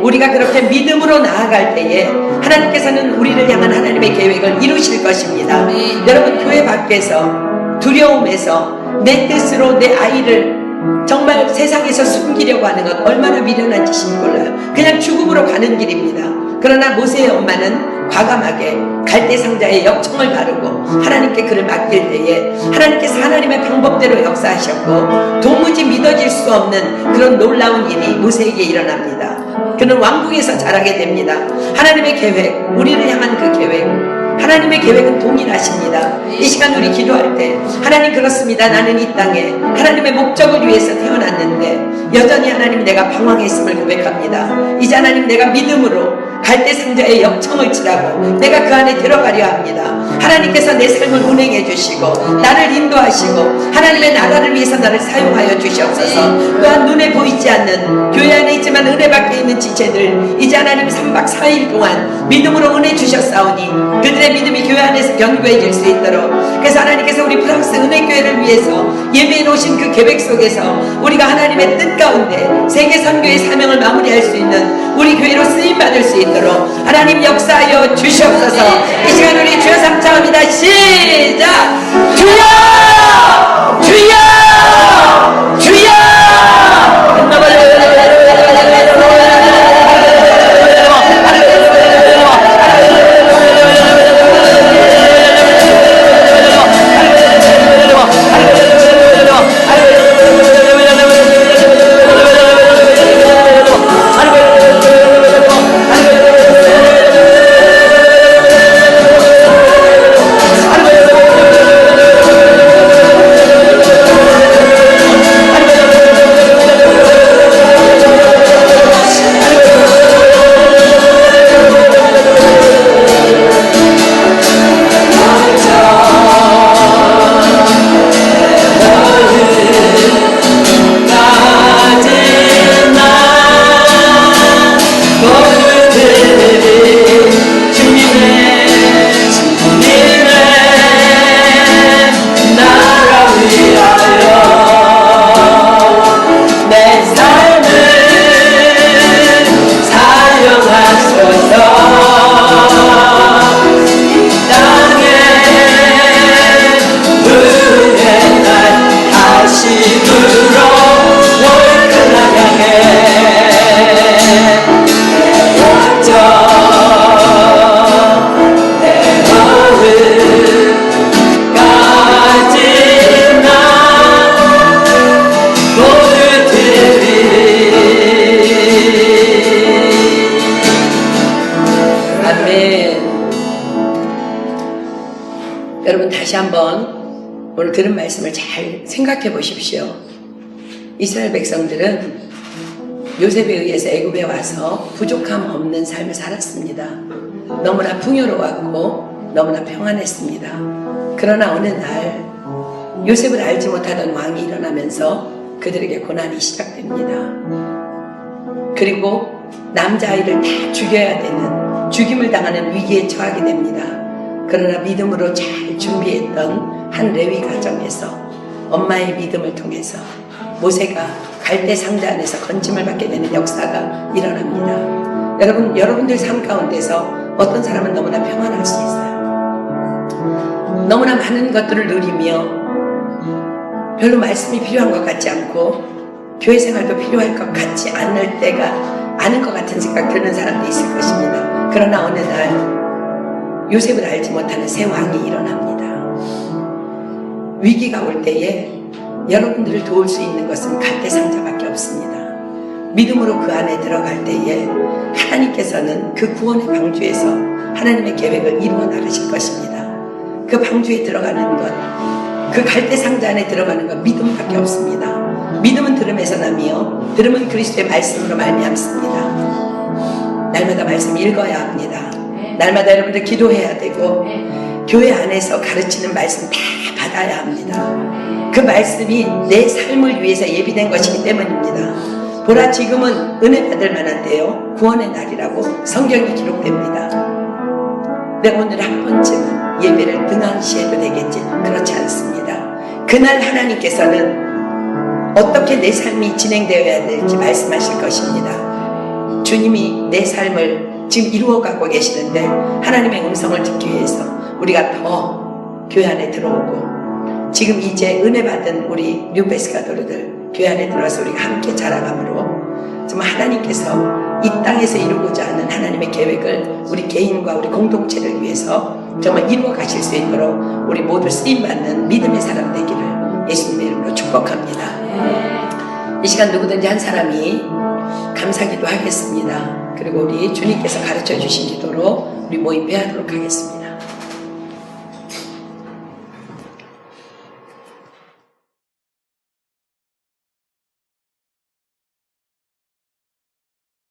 우리가 그렇게 믿음으로 나아갈 때에 하나님께서는 우리를 향한 하나님의 계획을 이루실 것입니다. 여러분, 교회 밖에서 두려움에서 내 뜻으로 내 아이를 정말 세상에서 숨기려고 하는 것 얼마나 미련한 짓인지 몰라요. 그냥 죽음으로 가는 길입니다. 그러나 모세의 엄마는 과감하게 갈대 상자에 역청을 바르고 하나님께 그를 맡길 때에 하나님께서 하나님의 방법대로 역사하셨고 도무지 믿어질 수 없는 그런 놀라운 일이 모세에게 일어납니다. 그는 왕궁에서 자라게 됩니다. 하나님의 계획, 우리를 향한 그 계획, 하나님의 계획은 동일하십니다. 이 시간 우리 기도할 때 하나님, 그렇습니다. 나는 이 땅에 하나님의 목적을 위해서 태어났는데 여전히 하나님 내가 방황했음을 고백합니다. 이제 하나님 내가 믿음으로 갈대 상자에 역청을 치라고 내가 그 안에 들어가려 합니다. 하나님께서 내 삶을 운행해 주시고 나를 인도하시고 하나님의 나라를 위해서 나를 사용하여 주시옵소서. 또한 눈에 보이지 않는 교회 안에 있지만 은혜 밖에 있는 지체들, 이제 하나님 3박 4일 동안 믿음으로 은혜 주셨사오니 그들의 믿음이 교회 안에서 견고해질 수 있도록, 그래서 하나님께서 우리 프랑스 은혜교회를 위해서 예배해 놓으신 그 계획 속에서 우리가 하나님의 뜻 가운데 세계 선교의 사명을 마무리할 수 있는 우리 교회로 쓰임받을 수 있도록 하나님 역사하여 주시옵소서. 이 시간 우리 주여 삼창합니다. 시작! 주여! 주여! 주여! 여러분 다시 한번 오늘 들은 말씀을 잘 생각해 보십시오. 이스라엘 백성들은 요셉에 의해서 애굽에 와서 부족함 없는 삶을 살았습니다. 너무나 풍요로웠고 너무나 평안했습니다. 그러나 어느 날 요셉을 알지 못하던 왕이 일어나면서 그들에게 고난이 시작됩니다. 그리고 남자아이를 다 죽여야 되는, 죽임을 당하는 위기에 처하게 됩니다. 그러나 믿음으로 잘 준비했던 한 레위 가정에서 엄마의 믿음을 통해서 모세가 갈대 상자 안에서 건짐을 받게 되는 역사가 일어납니다. 여러분들 삶 가운데서 어떤 사람은 너무나 평안할 수 있어요. 너무나 많은 것들을 누리며 별로 말씀이 필요한 것 같지 않고 교회 생활도 필요할 것 같지 않을 때가 아는 것 같은 생각 드는 사람도 있을 것입니다. 그러나 어느 날 요셉을 알지 못하는 새 왕이 일어납니다. 위기가 올 때에 여러분들을 도울 수 있는 것은 갈대 상자밖에 없습니다. 믿음으로 그 안에 들어갈 때에 하나님께서는 그 구원의 방주에서 하나님의 계획을 이루어 나가실 것입니다. 그 방주에 들어가는 것, 그 갈대 상자 안에 들어가는 것 믿음밖에 없습니다. 믿음은 들음에서 나며 들음은 그리스도의 말씀으로 말미암습니다. 날마다 말씀 읽어야 합니다. 날마다 여러분들 기도해야 되고 교회 안에서 가르치는 말씀 다 받아야 합니다. 그 말씀이 내 삶을 위해서 예비된 것이기 때문입니다. 보라 지금은 은혜 받을 만한 때요 구원의 날이라고 성경이 기록됩니다. 내가 오늘 한 번쯤은 예배를 등한시해도 되겠지? 그렇지 않습니다. 그날 하나님께서는 어떻게 내 삶이 진행되어야 될지 말씀하실 것입니다. 주님이 내 삶을 지금 이루어가고 계시는데 하나님의 음성을 듣기 위해서 우리가 더 교회 안에 들어오고 지금 이제 은혜 받은 우리 뉴베스 가도르들 교회 안에 들어와서 우리가 함께 자라감으로 정말 하나님께서 이 땅에서 이루고자 하는 하나님의 계획을 우리 개인과 우리 공동체를 위해서 정말 이루어 가실 수 있도록 우리 모두 쓰임받는 믿음의 사람 되기를 예수님의 이름으로 축복합니다. 이 시간 누구든지 한 사람이 감사기도 하겠습니다. 그리고 우리 주님께서 가르쳐 주신 기도로 우리 모임해 하도록 하겠습니다.